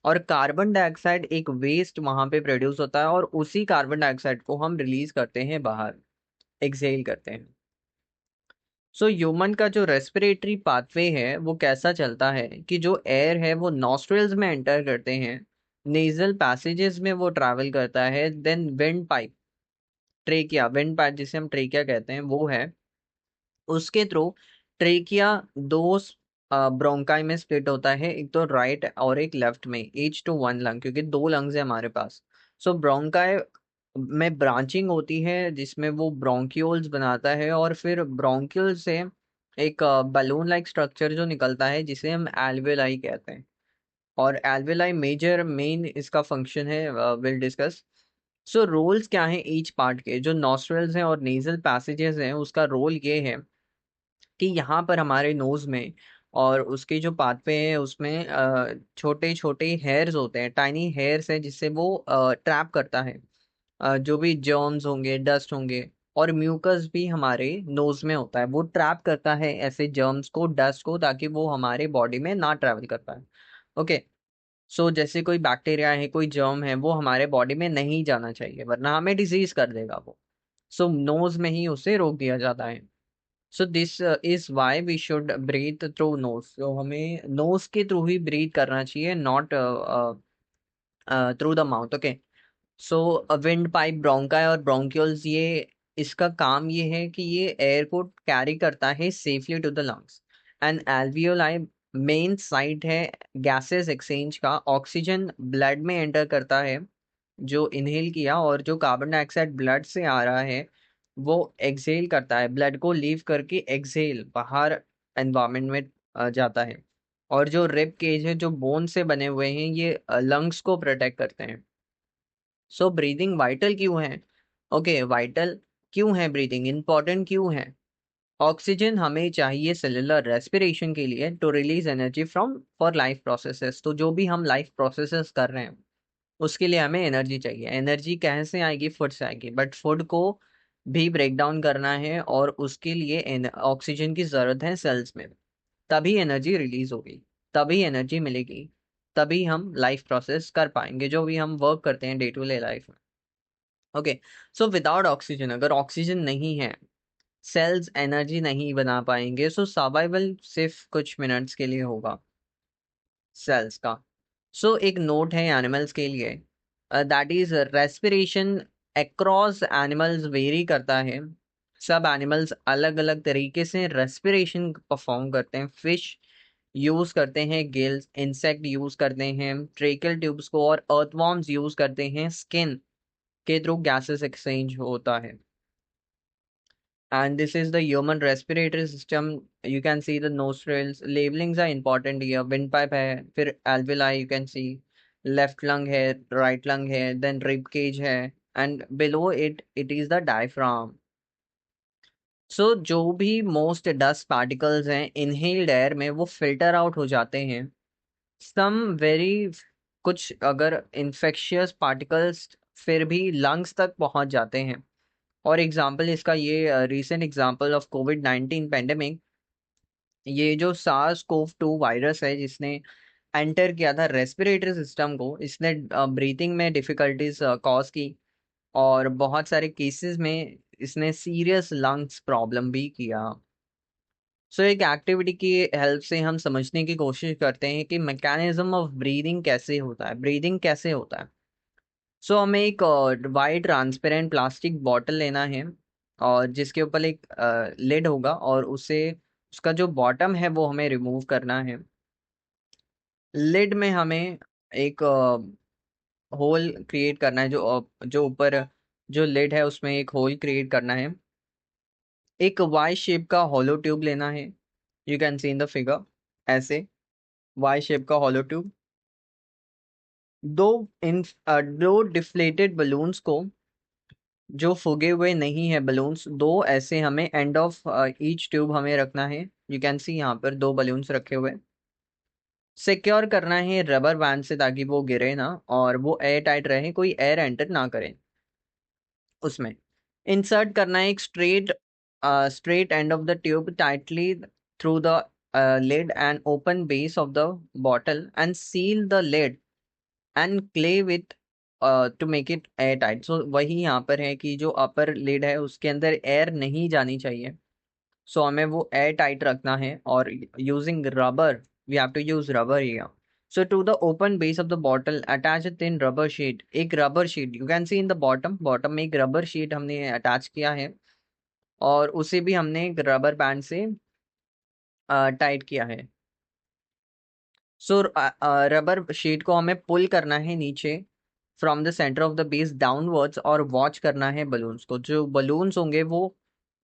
और कार्बन डाइऑक्साइड एक वेस्ट वहां पे प्रोड्यूस होता है, और उसी कार्बन डाइऑक्साइड को हम रिलीज करते हैं बाहर, एक्सहेल करते हैं. सो ह्यूमन का जो रेस्पिरेटरी पाथवे है वो कैसा चलता है कि जो एयर है वो नॉस्ट्रल्स में एंटर करते हैं, नेजल पैसेजेस में वो ट्रैवल करता है, then windpipe, trachea, windpipe जिसे हम ट्रेकिया कहते हैं वो है, उसके थ्रू ट्रेकिया दो ब्रोंकाई में स्प्लिट होता है, एक तो राइट और एक लेफ्ट में, ईच टू वन लंग, क्योंकि दो लंग्स है हमारे पास. सो ब्रोंकाई में ब्रांचिंग होती है जिसमें वो ब्रोंक्यूल्स बनाता है, और फिर ब्रोंक्यूल से एक बलून लाइक स्ट्रक्चर जो निकलता है जिसे हम एल्वेलाई कहते हैं. और एल्वेलाई मेजर मेन इसका फंक्शन है, विल डिस्कस. सो रोल्स क्या हैं ईच पार्ट के, जो नॉस्ट्रल्स हैं और नेजल पैसेजेस हैं उसका रोल ये है कि यहाँ पर हमारे नोज में और उसके जो पाथवे हैं उसमें छोटे छोटे हेयर्स होते हैं, टाइनी हेयर्स हैं, जिससे वो ट्रैप करता है जो भी जर्म्स होंगे, डस्ट होंगे. और म्यूकस भी हमारे नोज में होता है, वो ट्रैप करता है ऐसे जर्म्स को, डस्ट को, ताकि वो हमारे बॉडी में ना ट्रैवल कर पाए. ओके. सो जैसे कोई बैक्टीरिया है, कोई जर्म है, वो हमारे बॉडी में नहीं जाना चाहिए वरना हमें डिजीज कर देगा वो. सो नोज में ही उसे रोक दिया जाता है. So this is why we should breathe through nose. तो हमें नोज के थ्रू ही ब्रीथ करना चाहिए, not through the mouth. Okay. So windpipe, bronchi और ब्रोंक्यूल्स, ये इसका काम ये है कि ये एयर को कैरी करता है safely to the lungs. And alveoli main site है गैसेस एक्सचेंज का. ऑक्सीजन ब्लड में एंटर करता है जो इनहेल किया, और जो कार्बन डाइऑक्साइड ब्लड से आ रहा है वो एक्सहेल करता है, ब्लड को लीव करके एक्सहेल बाहर एनवायरनमेंट में जाता है. और जो रिब केज है जो बोन से बने हुए हैं ये लंग्स को प्रोटेक्ट करते हैं। सो ब्रीदिंग वाइटल क्यों है? ओके, वाइटल क्यों है ब्रीदिंग, इंपॉर्टेंट क्यों है? ऑक्सीजन हमें चाहिए सेलुलर रेस्पिरेशन के लिए, to release energy from for life processes. तो जो भी हम लाइफ प्रोसेसेस कर रहे हैं उसके लिए हमें एनर्जी चाहिए। एनर्जी कैसे आएगी? फूड से आएगी, बट फूड को भी ब्रेक डाउन करना है और उसके लिए ऑक्सीजन की जरूरत है सेल्स में। तभी एनर्जी रिलीज होगी, तभी एनर्जी मिलेगी, तभी हम लाइफ प्रोसेस कर पाएंगे जो भी हम वर्क करते हैं डे टू डे लाइफ में। ओके, सो विदाउट ऑक्सीजन, अगर ऑक्सीजन नहीं है सेल्स एनर्जी नहीं बना पाएंगे। सो सर्वाइवल सिर्फ कुछ मिनट्स के लिए होगा सेल्स का। सो एक नोट है एनिमल्स के लिए, that is respiration across animals very करता है। सब एनिमल्स अलग अलग तरीके से रेस्पिरेशन परफॉर्म करते हैं। फिश यूज करते हैं गिल्स, इंसेक्ट यूज करते हैं ट्रेकल ट्यूब्स को, और अर्थवॉर्म्स यूज करते हैं स्किन के थ्रू गैसेस एक्सचेंज होता है। And this is the human respiratory system. You can see the nostrils. Labelings are important here. Windpipe है, फिर alveoli you can see. Left lung है, right lung है, then rib cage है, and below it is the diaphragm. So जो भी most dust particles हैं inhaled air में वो filter out हो जाते हैं। Some very कुछ अगर infectious particles फिर भी lungs तक पहुंच जाते हैं। और एग्जाम्पल इसका ये recent example of covid pandemic, ये जो सार्स कोव 2 वायरस है जिसने एंटर किया था रेस्पिरेटरी सिस्टम को, इसने ब्रीथिंग में डिफिकल्टीज कॉज की, और बहुत सारे केसेस में इसने सीरियस लंग्स प्रॉब्लम भी किया। सो एक एक्टिविटी की हेल्प से हम समझने की कोशिश करते हैं कि मैकेनिज्म ऑफ ब्रीदिंग कैसे होता है, ब्रीदिंग कैसे होता है। सो हमें एक वाइट ट्रांसपेरेंट प्लास्टिक बॉटल लेना है, और जिसके ऊपर एक लिड होगा, और उसे उसका जो बॉटम है वो हमें रिमूव करना है। लिड में हमें एक होल क्रिएट करना है, जो ऊपर जो लिड है उसमें एक होल क्रिएट करना है। एक वाई शेप का हॉलो ट्यूब लेना है, you can see in the figure, ऐसे वाई शेप का हॉलो ट्यूब। दो दो डिफ्लेटेड बलून्स को, जो फुगे हुए नहीं है बलून्स, दो ऐसे हमें एंड ऑफ ईच ट्यूब हमें रखना है। यू कैन सी यहाँ पर दो बलून्स रखे हुए। सिक्योर करना है रबर बैंड से ताकि वो गिरे ना, और वो एयर टाइट रहे, कोई एयर एंटर ना करे उसमें। इंसर्ट करना है एक straight end of the tube tightly through the lid and open base of the bottle and seal the lid and clay with to make it air tight. So वही यहाँ पर है कि जो अपर लिड है उसके अंदर एयर नहीं जानी चाहिए। सो हमें वो एयर टाइट रखना है, और using rubber, we have to use rubber here. So to the open base of the bottle attach a thin rubber sheet, एक rubber sheet you can see in the bottom, bottom में एक rubber sheet हमने attach किया है, और उसे भी हमने एक रबर बैंड से टाइट किया है। सो रबर शीट को हमें पुल करना है नीचे from the centre of the base downwards, और वॉच करना है बलून्स को। जो बलून्स होंगे वो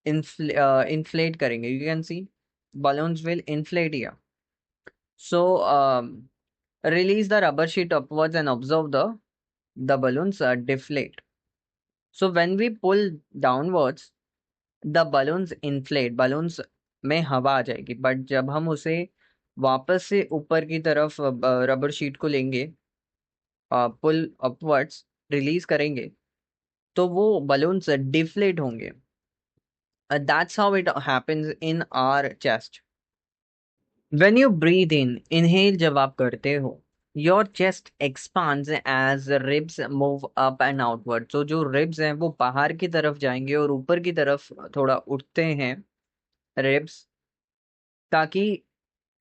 इन्फ्लेट करेंगे, you can C balloons will inflate here. So release the rubber sheet upwards and observe the balloons deflate. So when we pull downwards, the balloons inflate. Balloons में हवा आ जाएगी, बट जब हम उसे वापस से ऊपर की तरफ रबर शीट को लेंगे, पुल अपवर्ड्स रिलीज करेंगे, तो वो बलून्स डिफ्लेट होंगे। That's how it happens in our chest. When you breathe in, inhale जब आप करते हो, your chest expands as the ribs move up and outward. So जो ribs हैं वो बाहर की तरफ जाएंगे और ऊपर की तरफ थोड़ा उठते हैं ribs, ताकि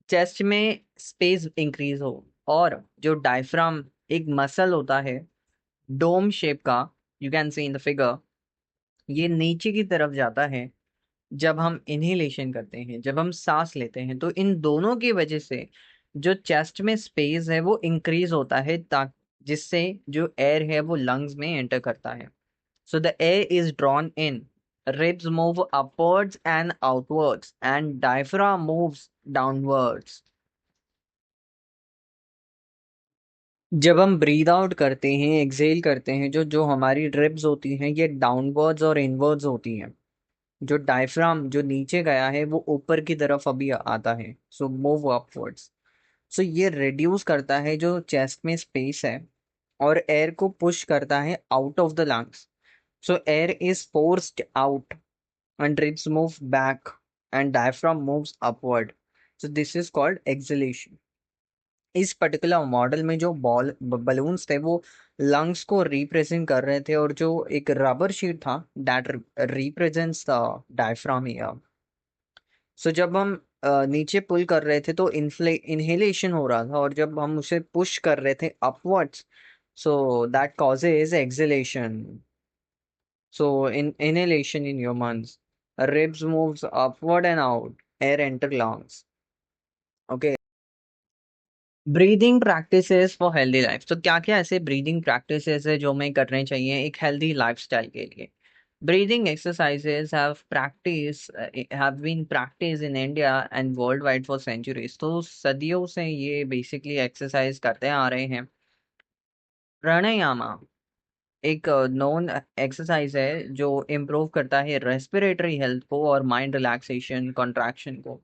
चेस्ट में स्पेस इंक्रीज हो। और जो डायफ्राम एक मसल होता है डोम शेप का, you can see in the figure, ये नीचे की तरफ जाता है जब हम इनहेलेशन करते हैं, जब हम सांस लेते हैं। तो इन दोनों की वजह से जो चेस्ट में स्पेस है वो इंक्रीज होता है, ताकि जिससे जो एयर है वो लंग्स में एंटर करता है। So the air is drawn in, ribs move upwards and outwards, and diaphragm moves downwards. जब हम ब्रीद आउट करते हैं, एक्सेल करते हैं, जो जो हमारी ड्रिप्स होती हैं ये डाउनवर्ड्स और इनवर्ड्स होती हैं। जो डायफ्राम जो नीचे गया है वो ऊपर की तरफ अभी आता है, सो मूव अपवर्ड्स। सो ये रिड्यूस करता है जो चेस्ट में स्पेस है और एयर को पुश करता है out of the lungs. So air is forced out and ribs move back and diaphragm moves upward. So this is called exhalation. इस पर्टिकुलर मॉडल में जो बलून्स थे वो लंग्स को रिप्रेजेंट कर रहे थे, और जो एक रबर शीट था that represents the diaphragm here. So जब हम नीचे पुल कर रहे थे तो इनहेलेशन हो रहा था, और जब हम उसे पुश कर रहे थे upwards, so that causes acceleration. So in inhalation in humans, ribs moves upward and out, air enter lungs. Okay. Breathing practices for healthy life. तो क्या क्या ऐसे ब्रीदिंग प्रैक्टिसेस है जो हमें करने चाहिए एक हेल्दी लाइफस्टाइल के लिए? Breathing exercises have been practice in India and worldwide for centuries. तो सदियों से ये बेसिकली एक्सरसाइज करते आ रहे हैं। प्राणायामा एक नोन एक्सरसाइज है जो इम्प्रूव करता है रेस्पिरेटरी हेल्थ को और माइंड रिलैक्सेशन कॉन्ट्रैक्शन को।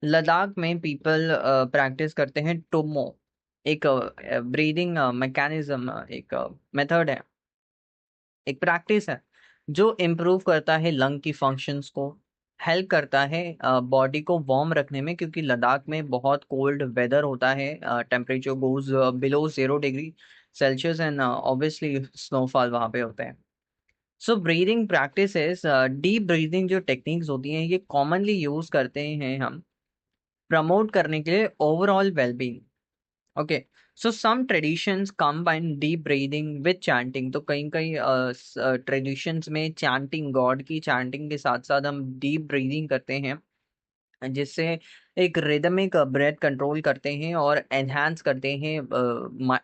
लद्दाख में पीपल प्रैक्टिस करते हैं टोमो, एक ब्रीदिंग मैकेनिज्म, एक मेथड है, एक प्रैक्टिस है जो इम्प्रूव करता है लंग की फंक्शंस को, हेल्प करता है बॉडी को वार्म रखने में, क्योंकि लद्दाख में बहुत कोल्ड वेदर होता है, temperature goes below 0 degree Celsius and obviously snowfall वहाँ पे होते हैं। So breathing practices, deep breathing जो टेक्निक्स होती हैं ये कॉमनली यूज करते हैं हम प्रमोट करने के लिए overall wellbeing. Okay, so some traditions combine deep breathing with chanting. तो कहीं कहीं ट्रेडिशंस में चैंटिंग, गॉड की चैंटिंग के साथ साथ हम डीप ब्रीदिंग करते हैं, जिससे एक रिदमिक ब्रेथ कंट्रोल करते हैं और एनहांस करते हैं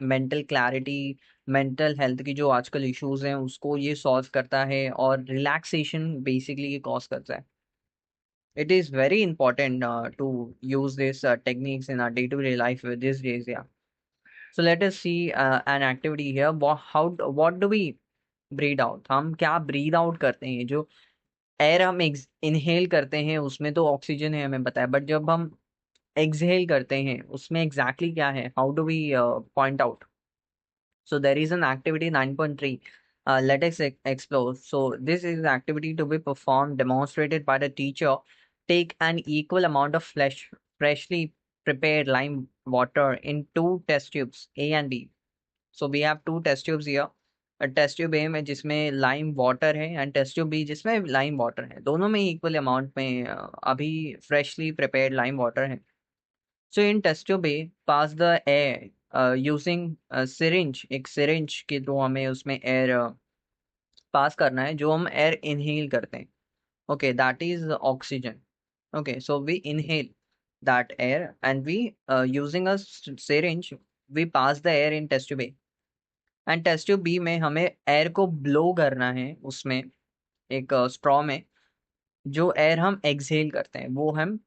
मेंटल क्लैरिटी, मेंटल हेल्थ की जो आजकल इश्यूज हैं उसको ये सॉल्व करता है, और रिलैक्सेशन बेसिकली ये कॉज करता है। It is very important to use these techniques in our day-to-day life these days. Yeah. So let us see an activity here. What do we breathe out? हम क्या breathe out करते हैं? जो air हम inhale करते हैं उसमें तो ऑक्सीजन है, हमें पता है, बट जब हम एक्सहेल करते हैं उसमें एग्जैक्टली क्या है? How do we point out? So there is an activity 9.3. Let us explore. So this is an activity to be performed, demonstrated by the teacher. Take an equal amount of freshly prepared lime water in two test tubes, A and B. So we have two test tubes here. Test tube A में जिसमें lime water है and test tube B जिसमें lime water है, दोनों में equal amount में अभी freshly prepared lime water है। So in test tube A, pass the air using syringe, एक syringe के थ्रू हमें उसमें एयर पास करना है जो हम एयर इनहेल करते हैं। Okay, that is oxygen. Okay, so we inhale that air and we using a syringe we pass the air in test tube A. And test tube B में हमें air को blow करना है उसमें एक straw में, जो एयर हम एक्सहेल करते हैं वो हम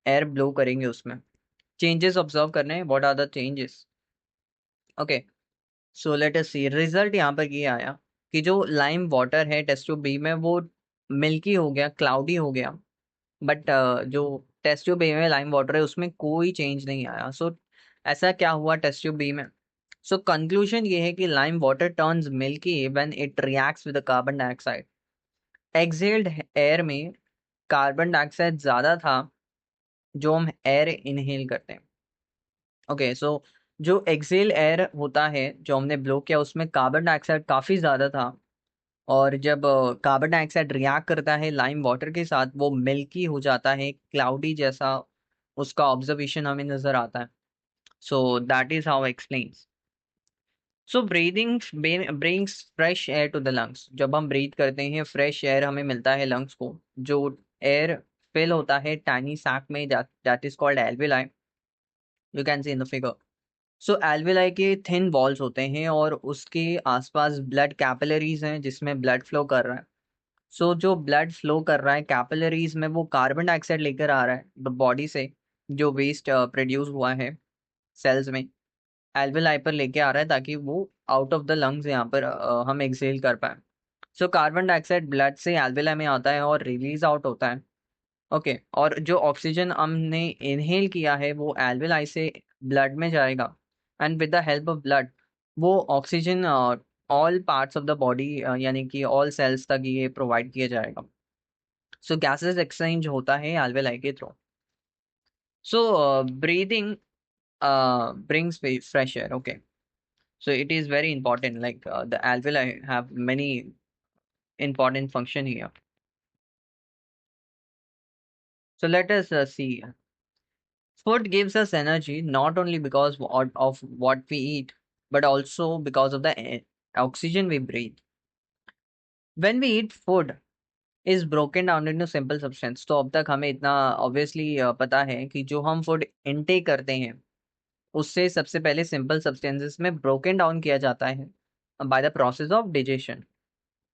एयर ब्लो करेंगे उसमें। चेंजेस ऑब्जर्व करने हैं, what are the changes? Okay, so let us see result. यहाँ पर ये आया कि जो लाइम वाटर है टेस्ट ट्यूब बी में वो मिल्की हो गया, क्लाउडी हो गया, बट जो टेस्ट ट्यूब बी में लाइम वाटर है उसमें कोई चेंज नहीं आया। सो ऐसा क्या हुआ टेस्ट ट्यूब बी में? सो कंक्लूजन ये है कि lime water turns milky when it reacts with carbon dioxide. Exhaled air में कार्बन डाइऑक्साइड ज्यादा था जो हम एयर इनहेल करते हैं। ओके, सो जो एक्सेल एयर होता है जो हमने ब्लो किया उसमें कार्बन डाइऑक्साइड काफ़ी ज़्यादा था, और जब कार्बन डाइऑक्साइड रिएक्ट करता है लाइम वाटर के साथ वो मिल्की हो जाता है, क्लाउडी जैसा उसका ऑब्जर्वेशन हमें नज़र आता है। So that is how explains. So breathing brings fresh air to the lungs. जब हम ब्रीथ करते हैं फ्रेश एयर हमें मिलता है लंग्स को। जो एयर फिल होता है टाइनी सैक में, that is called alveoli, you can see in the figure. So alveoli के थिन वॉल्स होते हैं और उसके आसपास ब्लड कैपिलरीज हैं जिसमें ब्लड फ्लो कर रहा है। सो जो ब्लड फ्लो कर रहा है कैपिलरीज में वो कार्बन डाइऑक्साइड लेकर आ रहा है बॉडी से, जो वेस्ट प्रोड्यूस हुआ है सेल्स में, एल्वेलाई पर लेके आ रहा है ताकि वो आउट ऑफ द लंग्स यहाँ पर हम एक्सेल कर पाए। सो कार्बन डाइऑक्साइड ब्लड से एल्वेलाई में आता है और रिलीज आउट होता है। ओके, और जो ऑक्सीजन हमने इनहेल किया है वो एल्वेलाई से ब्लड में जाएगा, and with the help of blood वो oxygen all parts of the body यानी कि ऑल सेल्स तक ये प्रोवाइड किया जाएगा। सो गैसेस एक्सचेंज होता है एल्वेलाई के through. So breathing brings fresh air. Okay, so it is very important. Like the alveoli have many important function here. So let us see. Food gives us energy not only because of what we eat, but also because of the oxygen we breathe. When we eat, food is broken down into simple substance. तो अब तक हमें इतना obviously पता है कि जो हम फूड इनटेक करते हैं उससे सबसे पहले सिंपल सब्सटेंसेस में ब्रोकन डाउन किया जाता है by the process of digestion.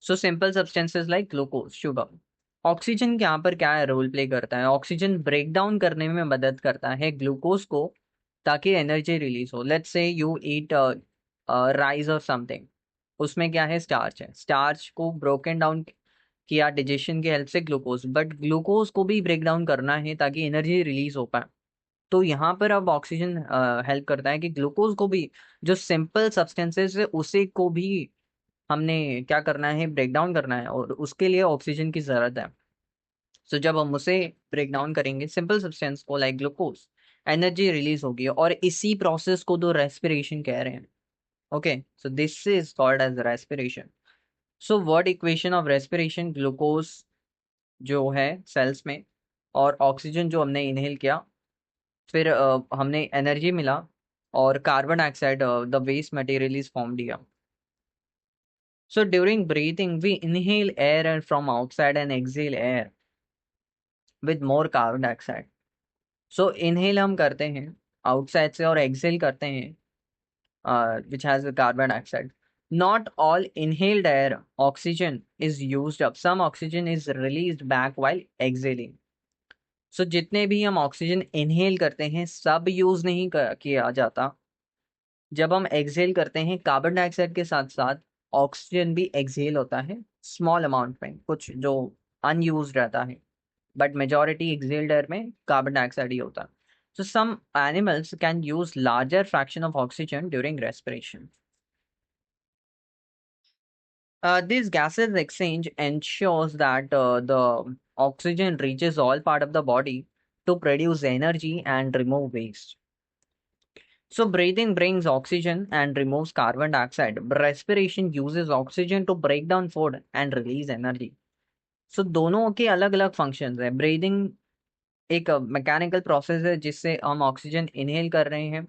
So simple substances like glucose, sugar. Oxygen यहाँ पर क्या रोल प्ले करता है? ऑक्सीजन ब्रेक डाउन करने में मदद करता है ग्लूकोज को ताकि एनर्जी रिलीज हो। Let's say you eat rice और समथिंग, उसमें क्या है? स्टार्च है। स्टार्च को ब्रोकन डाउन किया डिजेशन की हेल्प से ग्लूकोज, बट ग्लूकोज को भी ब्रेक डाउन करना है ताकि एनर्जी रिलीज हो पाए। तो यहाँ पर अब ऑक्सीजन हेल्प करता है कि ग्लूकोज को भी, जो सिंपल सब्सटेंसेस है उसे को भी हमने क्या करना है? ब्रेक डाउन करना है, और उसके लिए ऑक्सीजन की जरूरत है। सो जब हम उसे ब्रेक डाउन करेंगे सिंपल सब्सटेंस को लाइक ग्लूकोज, एनर्जी रिलीज होगी, और इसी प्रोसेस को तो रेस्पिरेशन कह रहे हैं। Okay, so this is called as respiration. So word equation of respiration, glucose जो है सेल्स में और ऑक्सीजन जो हमने इनहेल किया, फिर हमने एनर्जी मिला, और carbon dioxide the waste material is formed here. So during breathing, we inhale air and from outside and exhale air with more carbon dioxide. So inhale हम करते हैं outside से और exhale करते हैं which has the carbon dioxide. Not all inhaled air oxygen is used up. Some oxygen is released back while exhaling. So जितने भी हम ऑक्सीजन इनहेल करते हैं सब यूज नहीं किया जाता। जब हम एक्सहेल करते हैं कार्बन डाइऑक्साइड के साथ साथ ऑक्सीजन भी एक्सहेल होता है स्मॉल अमाउंट में, कुछ जो अनयूज रहता है, बट मेजॉरिटी एक्सहेल्ड एयर में कार्बन डाइऑक्साइड ही होता है। So some animals can use larger fraction of oxygen during respiration. This gases exchange ensures that the oxygen reaches all part of the body to produce energy and remove waste. So breathing brings oxygen and removes carbon dioxide. Respiration uses oxygen to break down food and release energy. So दोनों के अलग अलग functions है। Breathing एक mechanical process है जिससे हम oxygen inhale कर रहे हैं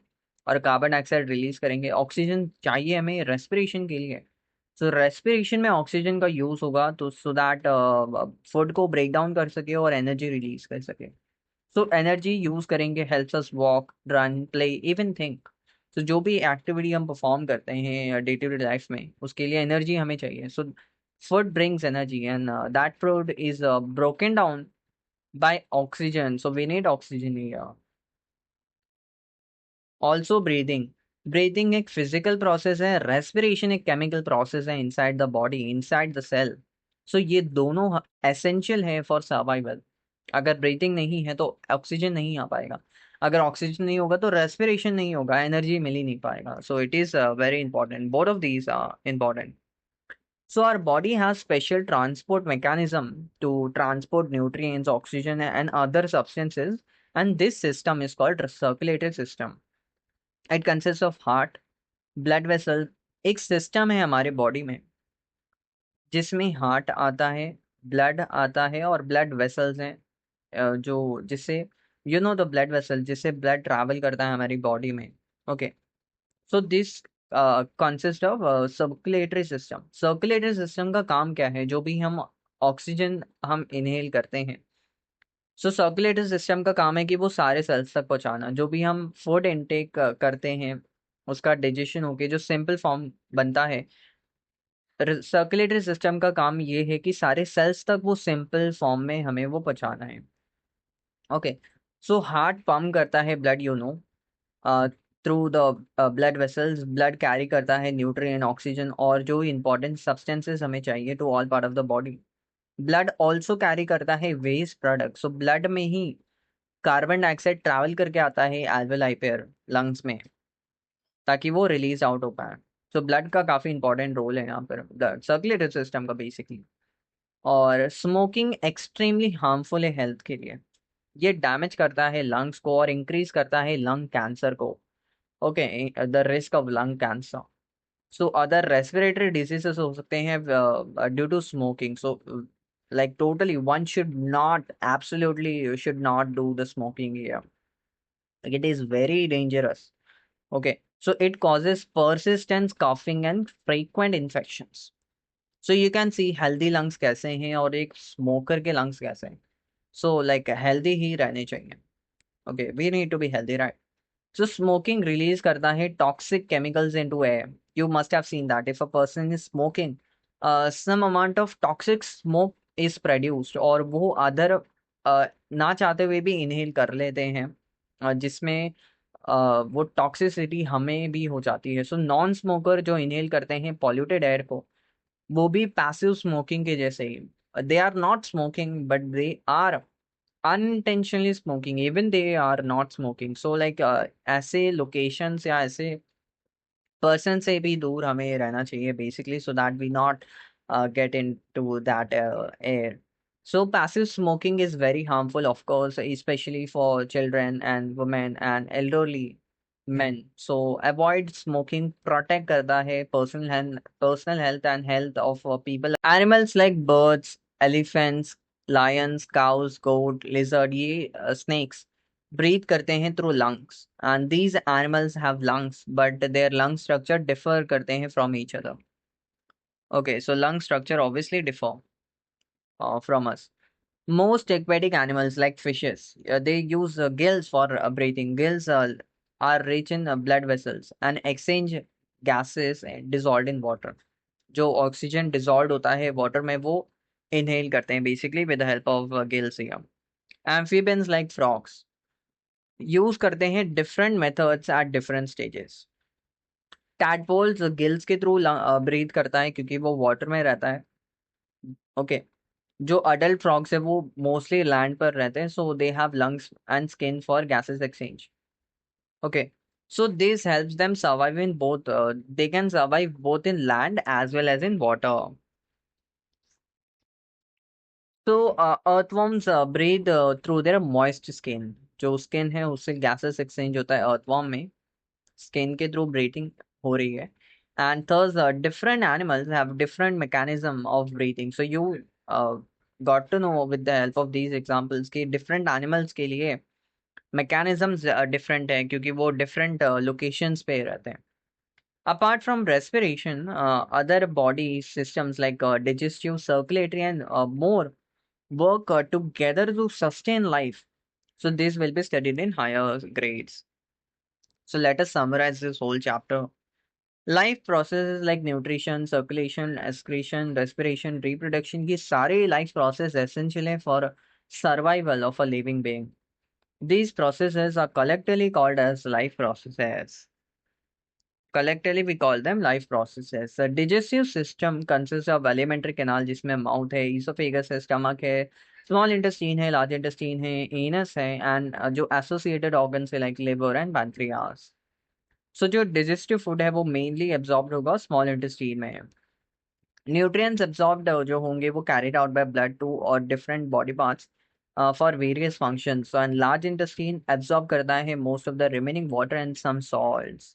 और कार्बन डाइऑक्साइड रिलीज करेंगे। ऑक्सीजन चाहिए हमें रेस्पिरेशन के लिए। सो रेस्पिरेशन में ऑक्सीजन का यूज होगा तो सो दैट फूड को ब्रेक डाउन कर सके और एनर्जी रिलीज कर सके। सो एनर्जी यूज करेंगे helps us walk, run, play, even think. तो जो भी एक्टिविटी हम परफॉर्म करते हैं डे टू डे लाइफ में उसके लिए एनर्जी हमें चाहिए। So food brings energy and that food is broken down by oxygen, so we need oxygen here. Also breathing, breathing एक फिजिकल प्रोसेस है, रेस्पिरेशन एक केमिकल प्रोसेस है inside the body, inside the cell. So ये दोनों essential है for survival. अगर breathing नहीं है तो ऑक्सीजन नहीं आ पाएगा, अगर ऑक्सीजन नहीं होगा तो रेस्पिरेशन नहीं होगा, एनर्जी मिल ही नहीं पाएगा। So it is very important, both of these are important. So our body has special transport mechanism to transport nutrients, oxygen and other substances, and this system is called circulatory system. It consists of heart, blood vessel। एक system है हमारे body में जिसमें heart आता है, blood आता है और ब्लड वेसल्स हैं जो जिससे you know the blood vessel जिससे ब्लड ट्रैवल करता है हमारी बॉडी में। Okay, so this consist of circulatory system. Circulatory system का काम क्या है? जो भी हम ऑक्सीजन हम इनहेल करते हैं, सो सर्कुलेटरी सिस्टम का काम है कि वो सारे सेल्स तक पहुंचाना। जो भी हम फूड इनटेक करते हैं उसका डाइजेशन होके जो सिंपल फॉर्म बनता है, सर्कुलेटरी सिस्टम का काम ये है कि सारे सेल्स तक वो सिंपल फॉर्म में हमें वो पहुंचाना है। ओके, सो हार्ट पंप करता है blood, you know, through the blood vessels. Blood carry करता है न्यूट्रिएंट, ऑक्सीजन और जो इंपॉर्टेंट सब्सटेंसेस हमें चाहिए to all part of the body. Blood also carry करता है वेस्ट प्रोडक्ट। सो ब्लड में ही कार्बन डाइऑक्साइड ट्रैवल करके आता है एल्वेलाई पेयर लंग्स में, ताकि वो रिलीज आउट हो पाए। तो ब्लड का काफी इंपॉर्टेंट रोल है यहाँ पर, ब्लड सर्कुलेटरी सिस्टम का बेसिकली। और स्मोकिंग एक्सट्रीमली हार्मफुल है हेल्थ के लिए। ये डैमेज करता है लंग्स को और इंक्रीज करता है लंग कैंसर को। Okay, the risk of lung cancer. So other respiratory diseases हो सकते हैं due to smoking. So like totally one should not, absolutely you should not do the smoking here. Like, it is very dangerous. Okay, so it causes persistent coughing and frequent infections. So you can see healthy lungs कैसे हैं और एक smoker के lungs कैसे हैं. So like healthy ही रहने चाहिए. Okay, we need to be healthy, right? So smoking release करता है toxic chemicals into air. You must have seen that if a person is smoking, some amount of toxic smoke is produced और वो other ना चाहते हुए भी inhale कर लेते हैं, जिसमें वो टॉक्सिसिटी हमें भी हो जाती है। सो नॉन स्मोकर जो इनहेल करते हैं पॉल्यूटेड एयर को, वो भी पैसिव स्मोकिंग के जैसे ही, they are not smoking but they are unintentionally smoking, even they are not smoking. So like ऐसे लोकेशंस या ऐसे पर्सन से भी दूर हमें रहना चाहिए basically, so that we not get into that air. So passive smoking is very harmful, of course, especially for children and women and elderly men. So avoid smoking, protect करता है personal health and health of people. Animals like birds, elephants, lions, cows, goat, lizard, ये snakes breathe करते हैं through lungs, and these animals have lungs but their lung structure differ करते हैं from each other. Okay, so lung structure obviously differ from us. Most aquatic animals like fishes, they use gills for breathing. Gills are rich in blood vessels and exchange gases dissolved in water. जो oxygen dissolve होता है water में वो inhale करते हैं basically with the help of gills here. Amphibians like frogs use करते हैं different methods at different stages. Tadpoles gills के थ्रू ब्रीथ करता है क्योंकि वो वाटर में रहता है. ओके, जो अडल्ट फ्रॉग्स है वो मोस्टली लैंड पर रहते हैं, so they have lungs and skin for gases exchange. Okay, so this helps them survive in both, they can survive both in land as well as in water. So earthworms breathe through their moist skin. जो skin है उससे gases exchange होता है earthworm में, skin के through breathing हो रही है. And thus different animals have different mechanism of breathing. So you uh, got to know with the help of these examples कि different animals के लिए mechanisms different है क्योंकि वो different locations पे रहते हैं. Apart from respiration, other body systems like digestive, circulatory, and more work together to sustain life. So this will be studied in higher grades. So let us summarize this whole chapter. Life processes like nutrition, circulation, excretion, respiration, reproduction, ये सारे life process essential हैं for survival of a living being. These processes are collectively called as life processes. Collectively, we call them life processes. The digestive system consists of alimentary canal, जिसमें mouth है, esophagus है, stomach है, small intestine है, large intestine है, anus है, and जो associated organs है like liver and pancreas. So जो digestive food है वो mainly absorbed होगा small intestine में. Nutrients absorbed जो होंगे वो carried out by blood to or different body parts for various functions. So and large intestine absorb करता है most of the remaining water and some salts.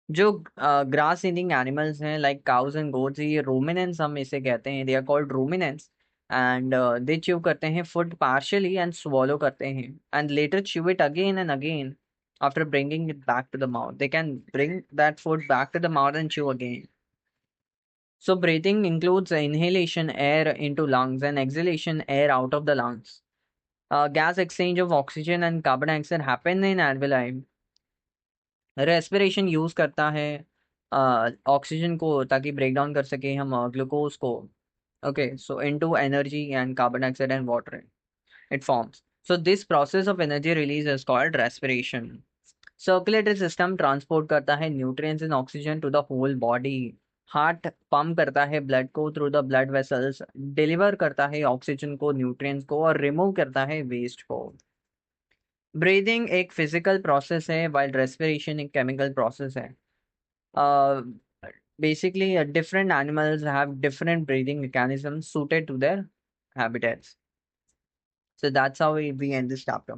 जो grass eating animals हैं like cows and goats, ये ruminants हम इसे कहते हैं, they are called ruminants. And they chew करते हैं फूड पार्शियली एंड swallow करते हैं and later chew it again and again after bringing it back to the mouth. They can bring that food back to the mouth and chew again. So breathing includes inhalation air into lungs and exhalation air out of the lungs. Gas exchange of oxygen and carbon dioxide happen in alveoli. Respiration use करता है oxygen को ताकि break down कर सके हम glucose को. Okay, so into energy and carbon dioxide and water it forms. So this process of energy release is called respiration. Circulatory system transport करता है nutrients and oxygen to the whole body. Heart pump करता है blood को through the blood vessels, deliver करता है oxygen को, nutrients को, और रिमूव करता है वेस्ट को। ब्रीदिंग एक फिजिकल प्रोसेस है, वाइल रेस्पिरेशन एक केमिकल प्रोसेस है। Basically, different animals have different breathing mechanisms suited to their habitats. So that's how we end this chapter.